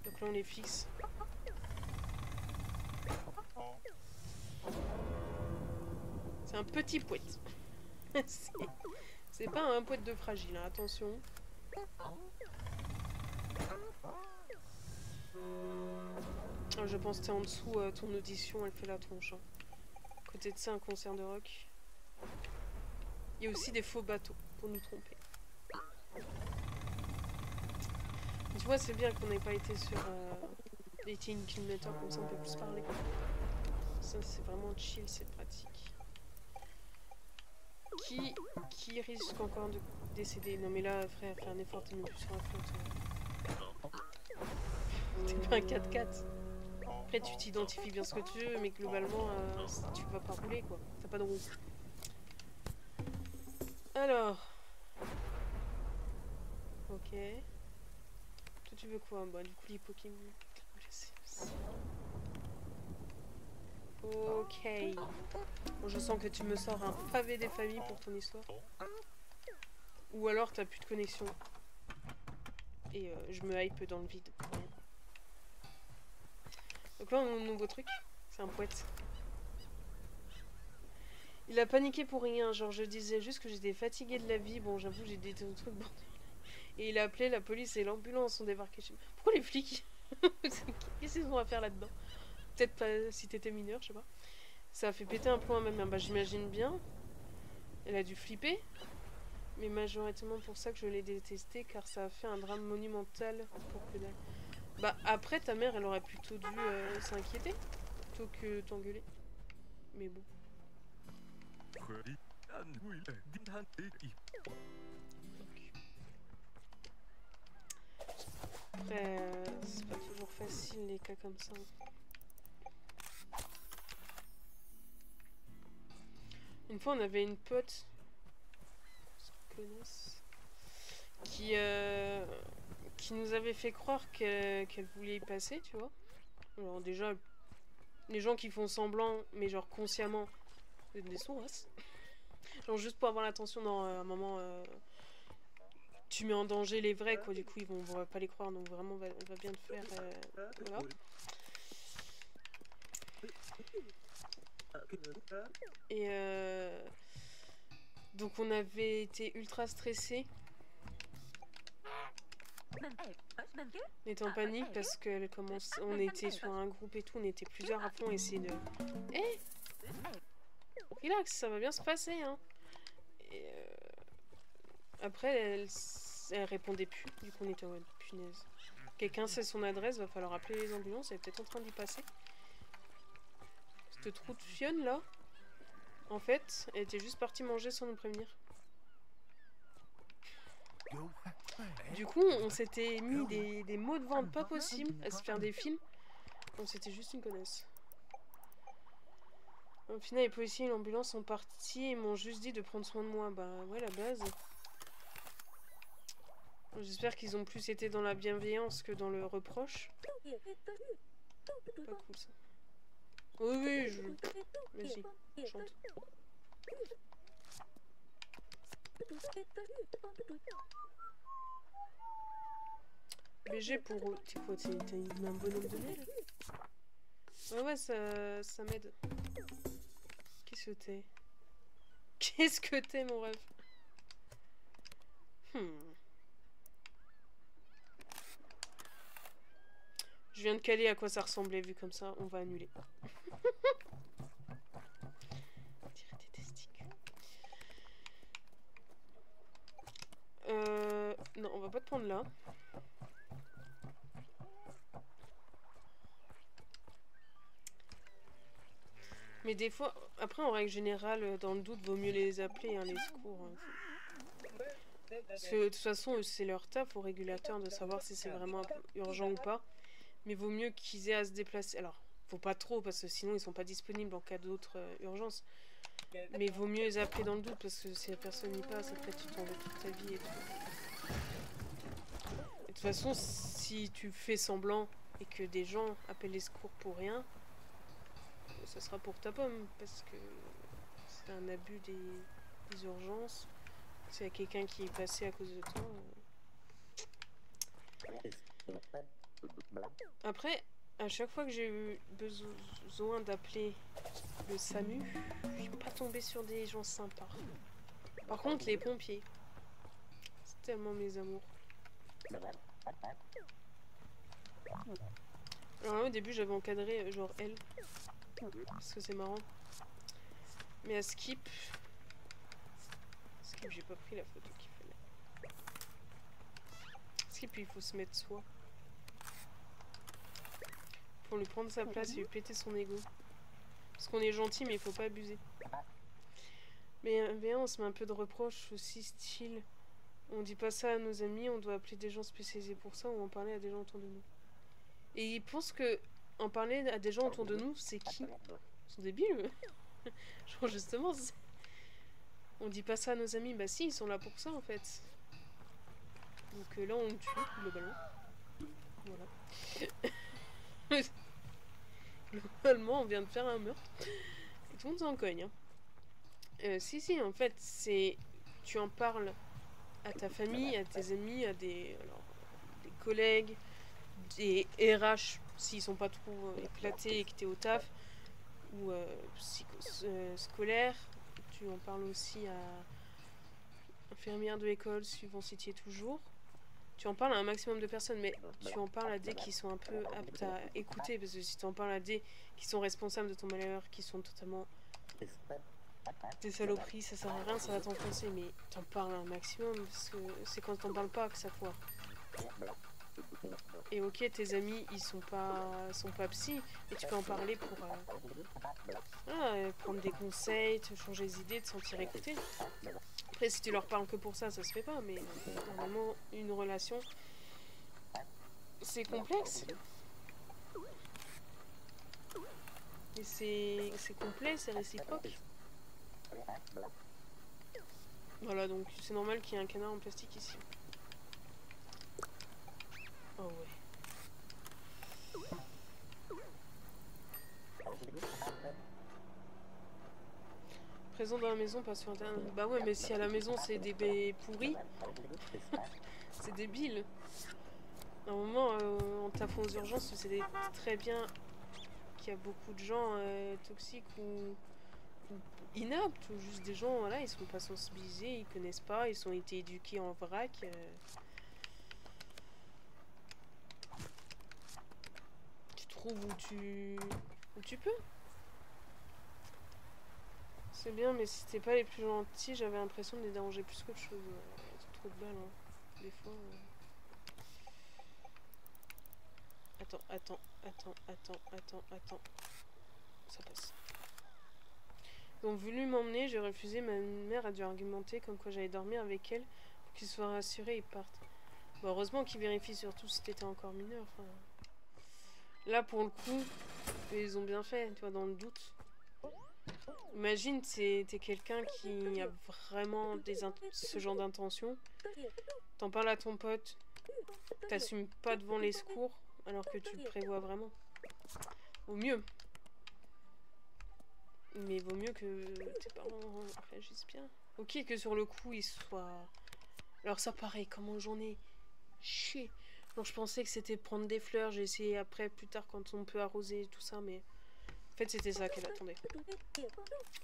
Donc là, on les fixe. C'est un petit poète. C'est pas un poète de fragile, hein, attention. Oh, je pense que t'es en dessous, ton audition, elle fait la tronche. Hein. Côté de ça, un concert de rock. Il y a aussi des faux bateaux, pour nous tromper. Tu vois, c'est bien qu'on n'ait pas été sur les 18 km, comme ça on peut plus parler. Ça, c'est vraiment chill, c'est pratique. Qui risque encore de décéder? Non mais là, frère, fais un effort, t'es même plus sur la flotte. T'es pas un 4x4. Après, tu t'identifies bien ce que tu veux, mais globalement, tu vas pas rouler, quoi. T'as pas de roue. Alors... Ok. Toi, tu veux quoi? Bah, du coup, les Pokémon. Je sais aussi. Ok. Bon, je sens que tu me sors un pavé des familles pour ton histoire. Ou alors, t'as plus de connexion. Et je me hype dans le vide. Donc là, mon nouveau truc, c'est un poète. Il a paniqué pour rien, genre je disais juste que j'étais fatiguée de la vie, bon j'avoue j'ai des trucs bordel. Et il a appelé la police et l'ambulance sont débarqués chez moi. Pourquoi les flics? Qu'est-ce qu'ils ont à faire là-dedans? Peut-être pas si t'étais mineur, je sais pas. Ça a fait péter un plomb à ma mère, bah j'imagine bien. Elle a dû flipper. Mais majoritairement pour ça que je l'ai détesté, car ça a fait un drame monumental pour que dalle. Bah après ta mère elle aurait plutôt dû s'inquiéter plutôt que t'engueuler. Mais bon. Après, c'est pas toujours facile les cas comme ça. Une fois, on avait une pote qu'on se connaisse qui nous avait fait croire qu'elle voulait y passer, tu vois. Alors déjà, les gens qui font semblant, mais genre consciemment, c'est des sources. Genre juste pour avoir l'attention dans un moment... tu mets en danger les vrais, quoi. Du coup, on va pas les croire, donc vraiment, on va bien le faire. Voilà. Et donc on avait été ultra stressés. On était en panique parce que on était sur un groupe et tout, on était plusieurs à fond à essayer de... Eh, relax, ça va bien se passer, hein. Et après, elle répondait plus, du coup on était en mode punaise. Quelqu'un sait son adresse, va falloir appeler les ambulances, elle est peut-être en train d'y passer. Cette trou de fionne là, en fait, elle était juste partie manger sans nous prévenir. Du coup, on s'était mis des mots de vente pas possibles à se faire des films. Donc c'était juste une connasse. Au final, les policiers et l'ambulance sont partis et m'ont juste dit de prendre soin de moi. Bah ouais, la base. J'espère qu'ils ont plus été dans la bienveillance que dans le reproche. Pas cool ça. Oui, oui, je... Vas-y, chante. BG pour... T'es quoi, t'es un bonhomme de miel? Ouais, ouais, ça m'aide. Qu'est-ce que t'es? Qu'est-ce que t'es, mon rêve? Je viens de caler à quoi ça ressemblait, vu comme ça, on va annuler. Tirer des testicules. Non, on va pas te prendre là. Mais des fois, après en règle générale, dans le doute, vaut mieux les appeler, hein, les secours. Hein. Parce que de toute façon, c'est leur taf au régulateur de savoir si c'est vraiment urgent ou pas. Mais vaut mieux qu'ils aient à se déplacer. Alors, faut pas trop, parce que sinon ils sont pas disponibles en cas d'autres urgences. Mais vaut mieux les appeler dans le doute, parce que si la personne n'y passe, après tu t'en veux toute ta vie et tout. Et de toute façon, si tu fais semblant et que des gens appellent les secours pour rien, ça sera pour ta pomme, parce que c'est un abus des urgences. S'il y a quelqu'un qui est passé à cause de toi... Après, à chaque fois que j'ai eu besoin d'appeler le SAMU, je suis pas tombée sur des gens sympas. Par contre, les pompiers, c'est tellement mes amours. Alors là, au début, j'avais encadré genre elle, parce que c'est marrant. Mais à Skip, j'ai pas pris la photo qu'il fallait. Skip, il faut se mettre soi. Pour lui prendre sa place et lui péter son ego. Parce qu'on est gentil, mais il faut pas abuser. Mais bien, on se met un peu de reproche aussi, style. On dit pas ça à nos amis, on doit appeler des gens spécialisés pour ça ou en parler à des gens autour de nous. Et ils pensent que en parler à des gens autour de nous, c'est qui? Ils sont débiles. Genre justement, on dit pas ça à nos amis, bah si, ils sont là pour ça en fait. Donc là, on tue globalement. Voilà. Globalement, on vient de faire un meurtre. Et tout le monde s'en cogne. Hein. Si, en fait, c'est... Tu en parles à ta famille, à tes amis, à des collègues, des RH, s'ils sont pas trop éclatés et que t'es au taf, ou scolaire. Tu en parles aussi à infirmière de l'école, suivant si tu y es toujours. Tu en parles à un maximum de personnes, mais tu en parles à des qui sont un peu aptes à écouter, parce que si tu en parles à des qui sont responsables de ton malheur, qui sont totalement des saloperies, ça sert à rien, ça va t'enfoncer, mais t'en parles un maximum, parce que c'est quand t'en parles pas que ça foire. Et ok, tes amis, ils sont pas psy, et tu peux en parler pour prendre des conseils, te changer les idées, te sentir écouté. Après, si tu leur parles que pour ça, ça se fait pas, mais normalement, une relation, c'est complexe. Et c'est complet, c'est réciproque. Voilà, donc c'est normal qu'il y ait un canard en plastique ici. Oh ouais. Présent dans la maison, pas sur internet. Bah ouais, mais si à la maison c'est des baies pourris, c'est débile. Normalement, en taffant aux urgences, tu sais très bien qu'il y a beaucoup de gens toxiques ou inaptes, ou juste des gens, voilà, ils sont pas sensibilisés, ils connaissent pas, ils ont été éduqués en vrac. trouves où tu peux. C'est bien, mais si t'es pas les plus gentils, j'avais l'impression de les déranger plus qu'autre chose. C'est trop de balles, hein. Des fois... Attends. Ça passe. Ils ont voulu m'emmener, j'ai refusé. Ma mère a dû argumenter comme quoi j'allais dormir avec elle pour qu'ils soient rassurés et partent. Bon, heureusement qu'ils vérifient surtout si t'étais encore mineur. Enfin... Là, pour le coup, ils ont bien fait, tu vois, dans le doute. Imagine, t'es quelqu'un qui a vraiment ce genre d'intention. T'en parles à ton pote, t'assumes pas devant les secours, alors que tu le prévois vraiment. Vaut mieux. Mais vaut mieux que tes parents réagissent bien. Ok, que sur le coup, ils soient... Alors ça, pareil, comment j'en ai chier. Donc je pensais que c'était prendre des fleurs. J'ai essayé après, plus tard, quand on peut arroser tout ça, mais... En fait, c'était ça qu'elle attendait.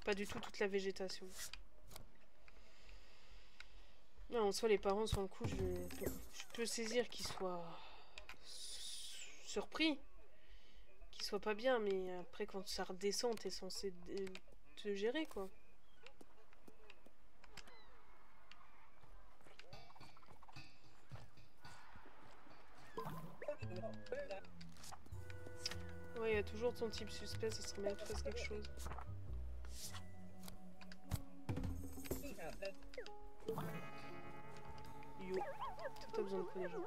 Pas du tout toute la végétation. Non, en soi, les parents, sur le coup, je peux saisir qu'ils soient surpris. Qu'ils soient pas bien, mais après, quand ça redescend, t'es censé te gérer, quoi. Ouais, il y a toujours ton type suspect, ça serait bien que tu fasses quelque chose. Yo, t'as besoin de quoi déjà?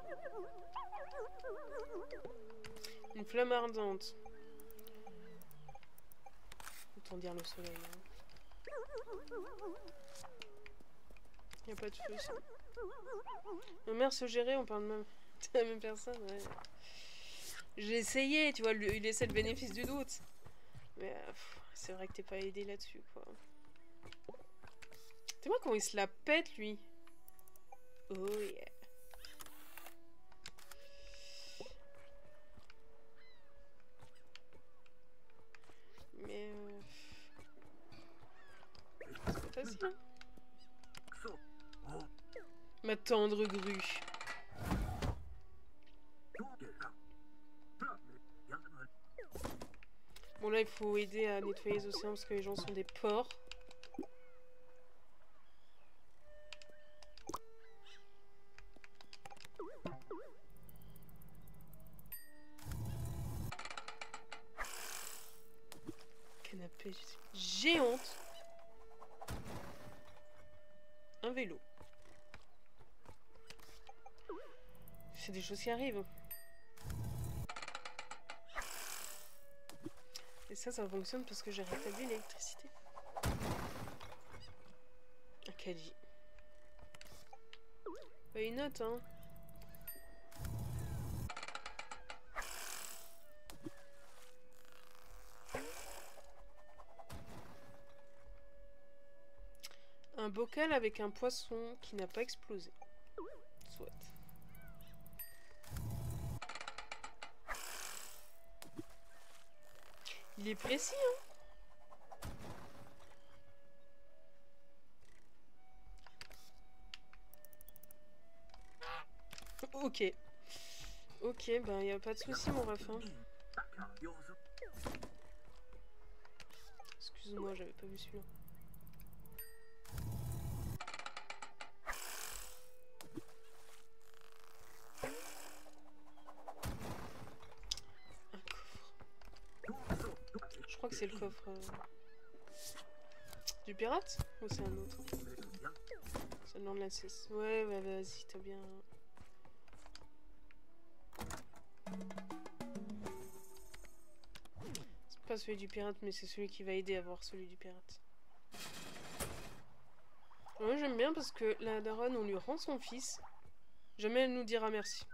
Une flamme ardente. Autant dire le soleil. Hein. Y a pas de feu, ça. Ma mère se gérait, on parle même de la même personne, ouais. J'ai essayé, tu vois, il laissait le bénéfice du doute. Mais c'est vrai que t'es pas aidé là-dessus, quoi. Tu vois comment il se la pète, lui. Oh yeah. Mais c'est pas facile, hein. Ma tendre grue. Bon là il faut aider à nettoyer les océans parce que les gens sont des porcs. Canapé géante. Un vélo. C'est des choses qui arrivent. Et ça fonctionne parce que j'ai rétabli l'électricité. Un caddie. Bah, une note, hein. Un bocal avec un poisson qui n'a pas explosé. Soit. Il est précis, hein. Ok. Ok, ben y a pas de souci, mon ref. Hein. Excuse-moi, j'avais pas vu celui-là. Je crois que c'est le coffre du pirate ou c'est un autre? C'est le nom de la 6. Ouais, vas-y, t'as bien. C'est pas celui du pirate, mais c'est celui qui va aider à voir celui du pirate. Moi j'aime bien parce que la daronne, on lui rend son fils. Jamais elle nous dira merci.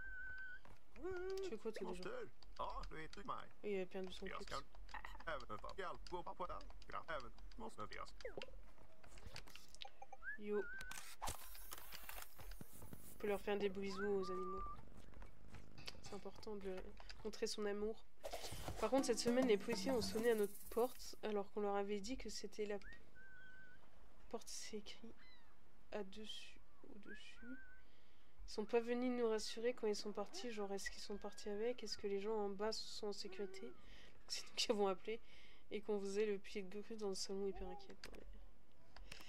Tu fais quoi toi déjà? Il a perdu son pote. Yo. On peut leur faire des bisous aux animaux. C'est important de montrer son amour. Par contre, cette semaine, les policiers ont sonné à notre porte alors qu'on leur avait dit que c'était la porte. C'est écrit au-dessus. Ils sont pas venus nous rassurer quand ils sont partis. Genre, est-ce qu'ils sont partis avec? Est-ce que les gens en bas sont en sécurité? C'est nous qui avons appelé. Et qu'on faisait le pied de grue dans le salon hyper inquiet.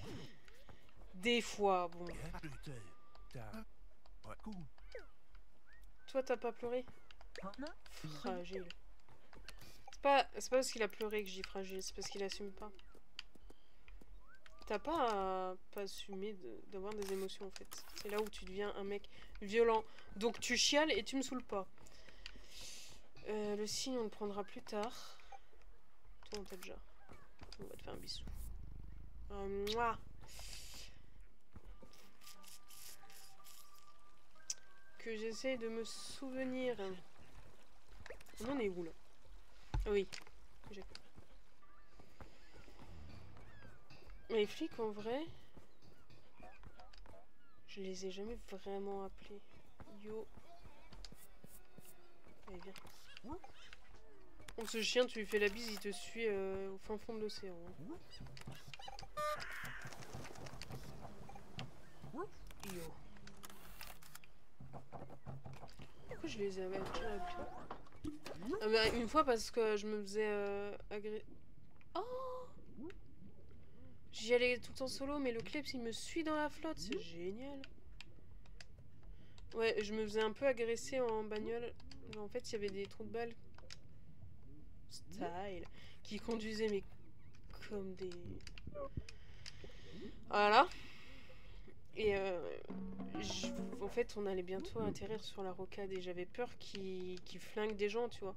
Ouais. Des fois, bon. Toi, t'as pas pleuré? Fragile. C'est pas parce qu'il a pleuré que je dis fragile, c'est parce qu'il assume pas. T'as pas à pas assumer d'avoir des émotions en fait. C'est là où tu deviens un mec violent. Donc tu chiales et tu me saoules pas. Le signe on le prendra plus tard. Toi on t'a déjà. On va te faire un bisou. Mouah. Que j'essaye de me souvenir. On en est où là? Ah oui. J'ai compris. Mais les flics en vrai, je les ai jamais vraiment appelés. Yo. Allez viens. Oh, ce chien, tu lui fais la bise, il te suit au fin fond de l'océan. Yo. Pourquoi je les avais déjà appelés? Ah bah, une fois parce que je me faisais Oh, j'y allais tout le temps solo, mais le Klebs il me suit dans la flotte, c'est génial. Ouais, je me faisais un peu agresser en bagnole. En fait, il y avait des trous de balles. Style. Qui conduisaient, mais comme des... Voilà. Et en fait, on allait bientôt atterrir sur la rocade et j'avais peur qu'ils flinguent des gens, tu vois.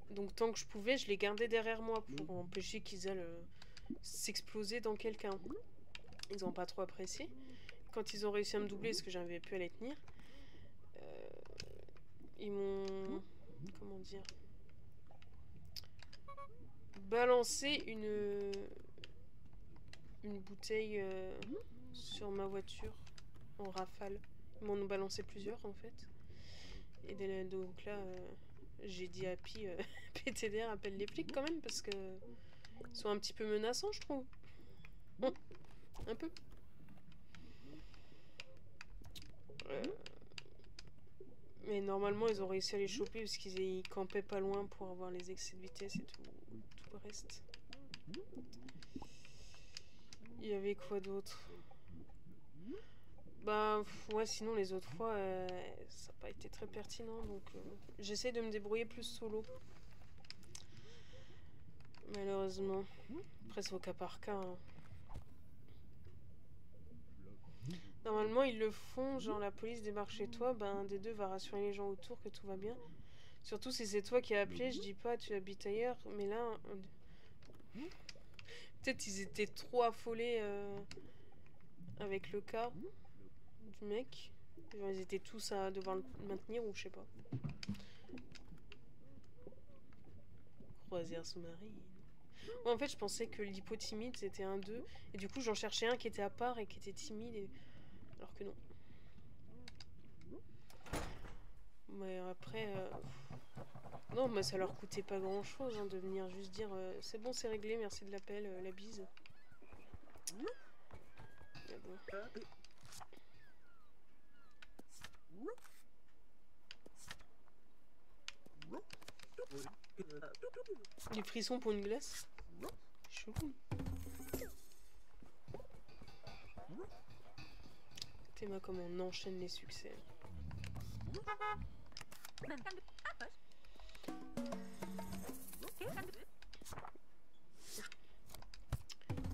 Donc tant que je pouvais, je les gardais derrière moi pour empêcher qu'ils aillent s'exploser dans quelqu'un. Ils n'ont pas trop apprécié. Quand ils ont réussi à me doubler, parce que j'avais pu à les tenir, ils m'ont... Comment dire? Balancé une bouteille sur ma voiture en rafale. Ils m'en ont balancé plusieurs en fait. Et donc là, j'ai dit à Pi, PTDR appelle les flics quand même parce que ils sont un petit peu menaçants, je trouve. Un peu. Mais normalement, ils ont réussi à les choper parce qu'ils campaient pas loin pour avoir les excès de vitesse et tout le reste. Il y avait quoi d'autre? Bah, ouais, sinon les autres fois, ça n'a pas été très pertinent, donc j'essaie de me débrouiller plus solo. Malheureusement. Après, c'est au cas par cas. Hein. Normalement, ils le font, genre la police débarque chez toi, ben un des deux va rassurer les gens autour que tout va bien. Surtout si c'est toi qui as appelé, je dis pas tu habites ailleurs, mais là... Peut-être ils étaient trop affolés avec le cas du mec. Genre, ils étaient tous à devoir le maintenir ou je sais pas. Croisière sous-marine. Moi, en fait, je pensais que l'hypo timide c'était un d'eux. Et du coup, j'en cherchais un qui était à part et qui était timide. Alors que non. Mais après... Non, mais ça leur coûtait pas grand chose hein, de venir juste dire c'est bon, c'est réglé, merci de l'appel, la bise. Mais bon. Les frissons pour une glace. Chou. Théma comme on enchaîne les succès.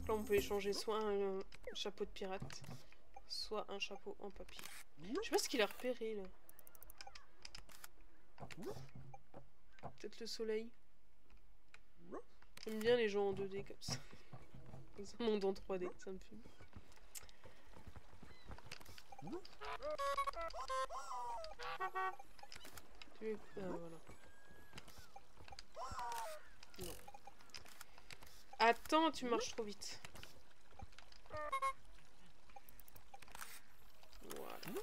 Là on peut échanger soit un chapeau de pirate, soit un chapeau en papier. Je sais pas ce qu'il a repéré là. Peut-être le soleil. J'aime bien les gens en 2D comme ça. Un monde en 3D, ça me fume. Voilà. Non. Attends, tu marches trop vite. Voilà.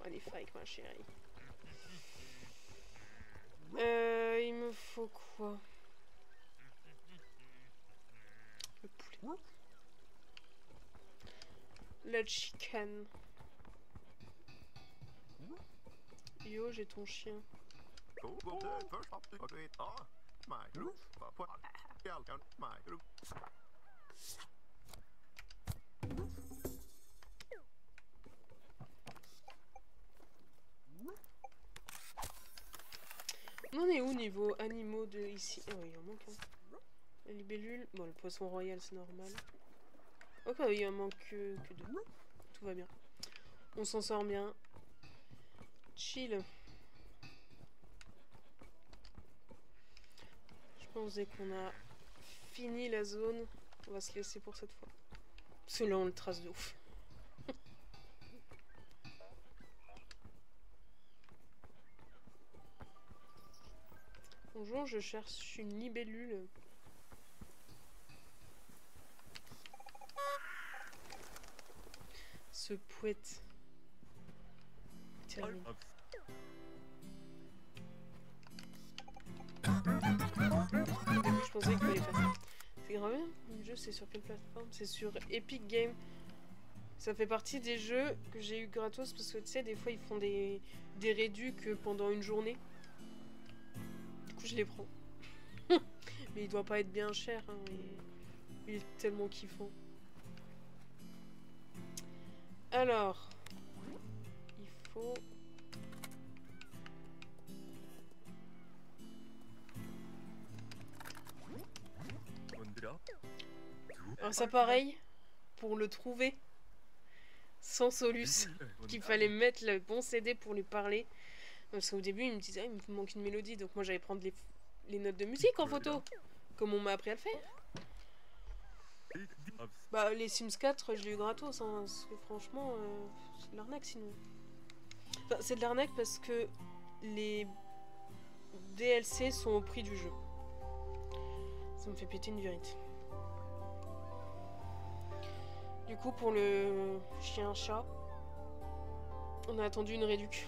Allez, fake ma chérie. Il me faut quoi? Le poulet. La chicken. Yo, j'ai ton chien. On en est où niveau animaux de ici? Oh, il en manque un. La libellule. Bon, le poisson royal, c'est normal. Ok, il en manque que deux. Tout va bien. On s'en sort bien. Chill. Je pense dès qu'on a fini la zone, on va se laisser pour cette fois. Parce que là, on le trace de ouf. Bonjour, je cherche une libellule. Ce poète. Termine. Au début, je pensais qu'il fallait faire ça. C'est grave bien. Le jeu, c'est sur quelle plateforme? C'est sur Epic Games. Ça fait partie des jeux que j'ai eu gratos parce que tu sais, des fois, ils font des réducs pendant une journée. Du coup, je les prends. Mais il doit pas être bien cher. Hein, il est tellement kiffant. Alors, il faut... Alors ça pareil, pour le trouver, sans Solus, qu'il fallait mettre le bon CD pour lui parler. Parce qu'au début, il me disait, il me manque une mélodie, donc moi j'allais prendre les notes de musique en photo, comme on m'a appris à le faire. Bah les Sims 4, je l'ai eu gratos, hein, parce que franchement, c'est de l'arnaque sinon. Enfin, c'est de l'arnaque parce que les DLC sont au prix du jeu. Ça me fait péter une vérité. Du coup, pour le chien-chat, on a attendu une réduc.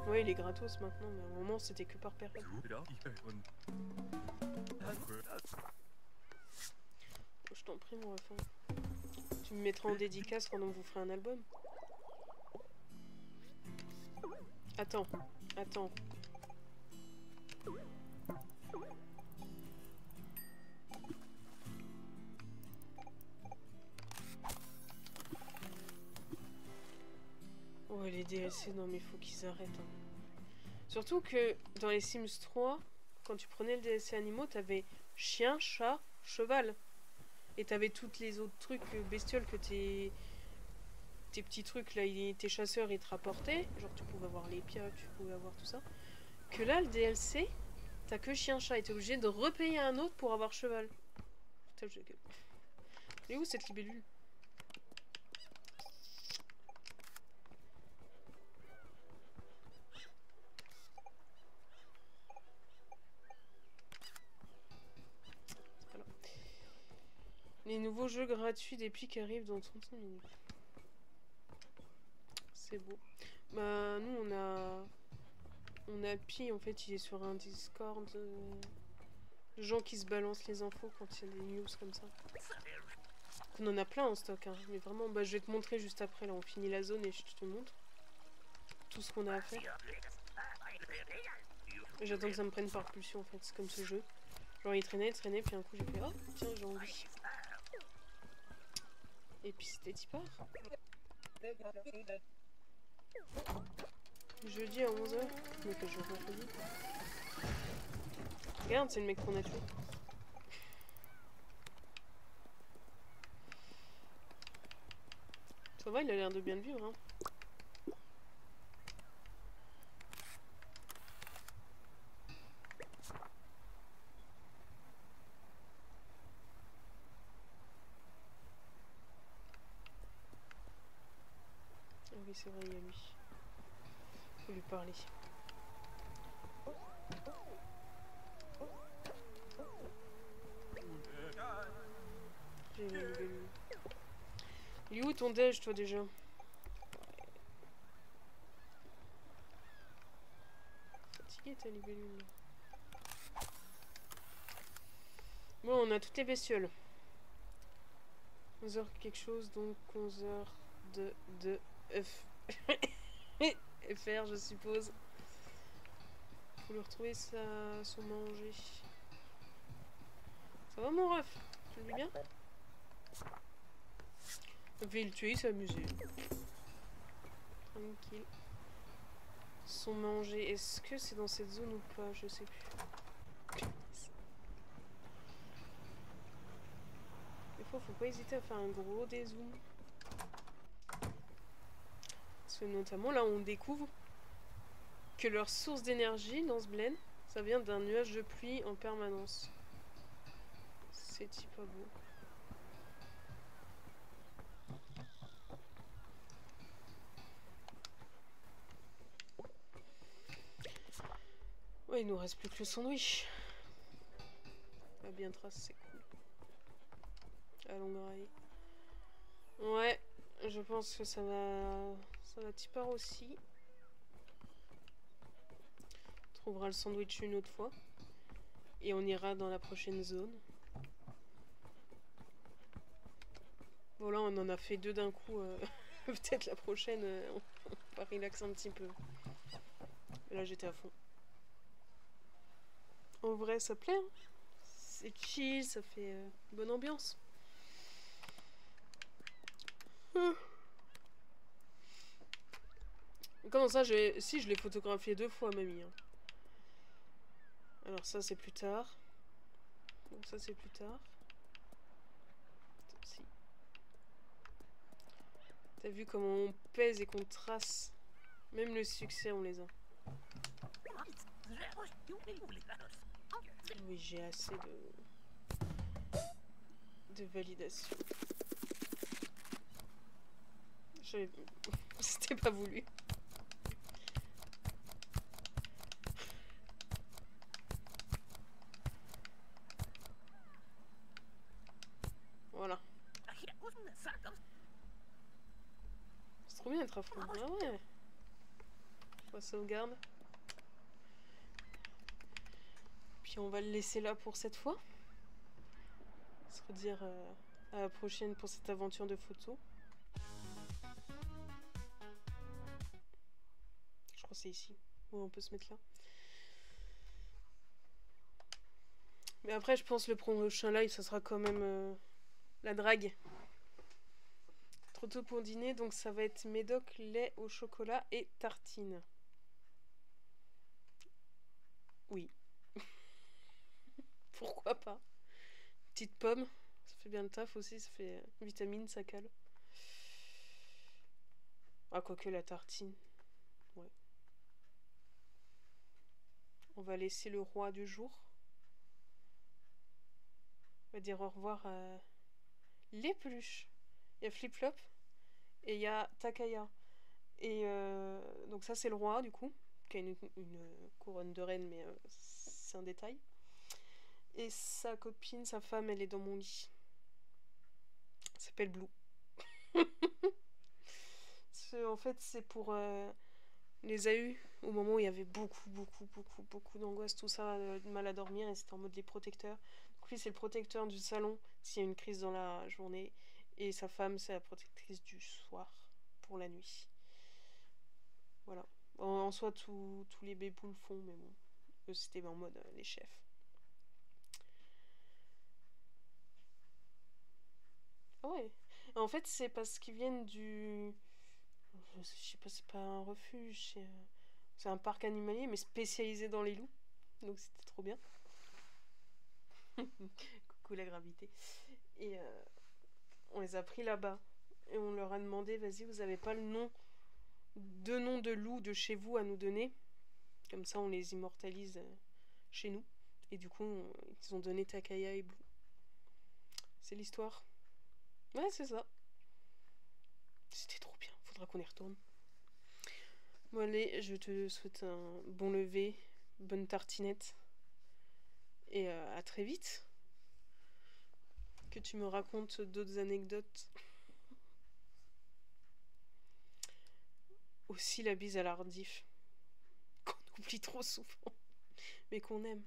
Ouais, il est gratos maintenant, mais à un moment, c'était que par période. Je t'en prie, mon enfant. Tu me mettras en dédicace quand on vous fera un album. Attends, attends. Ouais, les DLC, non mais faut qu'ils arrêtent. Hein. Surtout que dans les Sims 3, quand tu prenais le DLC animaux, t'avais chien, chat, cheval. Et t'avais toutes les autres trucs bestioles que tes petits trucs là, tes chasseurs ils te rapportaient. Genre tu pouvais avoir les piottes, tu pouvais avoir tout ça. Que là, le DLC, t'as que chien, chat. Et t'es obligé de repayer un autre pour avoir cheval. Putain, je... Elle est où cette libellule? Les nouveaux jeux gratuits d'Epic arrivent dans 35 minutes. C'est beau. Bah, nous, on a Pi, en fait, il est sur un Discord. De gens qui se balancent les infos quand il y a des news comme ça. On en a plein en stock, hein. Mais vraiment, bah, je vais te montrer juste après. Là, on finit la zone et je te montre tout ce qu'on a à faire. J'attends que ça me prenne par pulsion, en fait. C'est comme ce jeu. Genre, il traînait, puis un coup, j'ai fait, oh, tiens, j'ai envie. Et puis c'était Tipar. Jeudi à 11 h. Mais que je refais. Regarde, c'est le mec qu'on a tué. Ça va, il a l'air de bien le vivre. Hein. Ah oui, c'est vrai, il y a lui. Faut lui parler. J'ai vu. Il est où ton déj, toi, déjà? Fatigué, ta libellule. Bon, on a toutes les bestioles. 11 h quelque chose, donc 11 h de œuf. FR, je suppose. Faut lui retrouver son manger. Ça va mon ref? Tu le vis bien? On fait le tuer, il s'est amusé. Tranquille. Son manger, est-ce que c'est dans cette zone ou pas? Je sais plus. Des fois, faut pas hésiter à faire un gros dézoom. Parce que notamment, là, on découvre que leur source d'énergie dans ce bled, ça vient d'un nuage de pluie en permanence. C'est pas beau. Ouais, il nous reste plus que le sandwich. La bien trace, c'est cool. À longue rail. Ouais, je pense que ça va t'y part aussi. On trouvera le sandwich une autre fois. Et on ira dans la prochaine zone. Bon là on en a fait deux d'un coup. Peut-être la prochaine on va relaxer un petit peu. Là j'étais à fond. En vrai ça plaît. Hein, c'est chill, ça fait bonne ambiance. Comment ça si je l'ai photographié 2 fois mamie. Hein. Alors ça c'est plus tard. Bon ça c'est plus tard. Si. T'as vu comment on pèse et qu'on trace. Même le succès on les a. Oui j'ai assez de validation. C'était pas voulu. Voilà. C'est trop bien d'être à fond. Ah ouais. On va sauvegarde. Puis on va le laisser là pour cette fois. Se redire à la prochaine pour cette aventure de photo. Je crois que c'est ici. Ouais, on peut se mettre là. Mais après, je pense le prochain live, ça sera quand même la drague. Trop tôt pour dîner, donc ça va être médoc, lait au chocolat et tartine. Oui. Pourquoi pas. Petite pomme, ça fait bien le taf aussi, ça fait vitamine, ça cale. Ah, quoique la tartine. Ouais. On va laisser le roi du jour. On va dire au revoir à les peluches. Il y a Flip Flop et il y a Takaya. Et donc ça c'est le roi du coup, qui a une couronne de reine, mais c'est un détail. Et sa copine, sa femme, elle est dans mon lit. Elle s'appelle Blue. En fait c'est pour les a eu au moment où il y avait beaucoup d'angoisse, tout ça, de mal à dormir, et c'était en mode les protecteurs. Donc lui c'est le protecteur du salon s'il y a une crise dans la journée, et sa femme c'est la protectrice du soir pour la nuit. Voilà. En soi tous les bébous le font, mais bon, eux c'était en mode les chefs. Ah ouais. En fait c'est parce qu'ils viennent du... Je sais pas, c'est pas un refuge, c'est un parc animalier mais spécialisé dans les loups. Donc c'était trop bien. Coucou la gravité. Et on les a pris là-bas. Et on leur a demandé, vas-y, vous avez pas le nom, deux noms de loups de chez vous à nous donner. Comme ça, on les immortalise chez nous. Et du coup, ils ont donné Takaya et Blue. C'est l'histoire. Ouais, c'est ça. C'était trop bien. Faudra qu'on y retourne. Bon, allez, je te souhaite un bon lever, bonne tartinette. Et à très vite. Que tu me racontes d'autres anecdotes. Aussi la bise à l'ardif. Qu'on oublie trop souvent. Mais qu'on aime.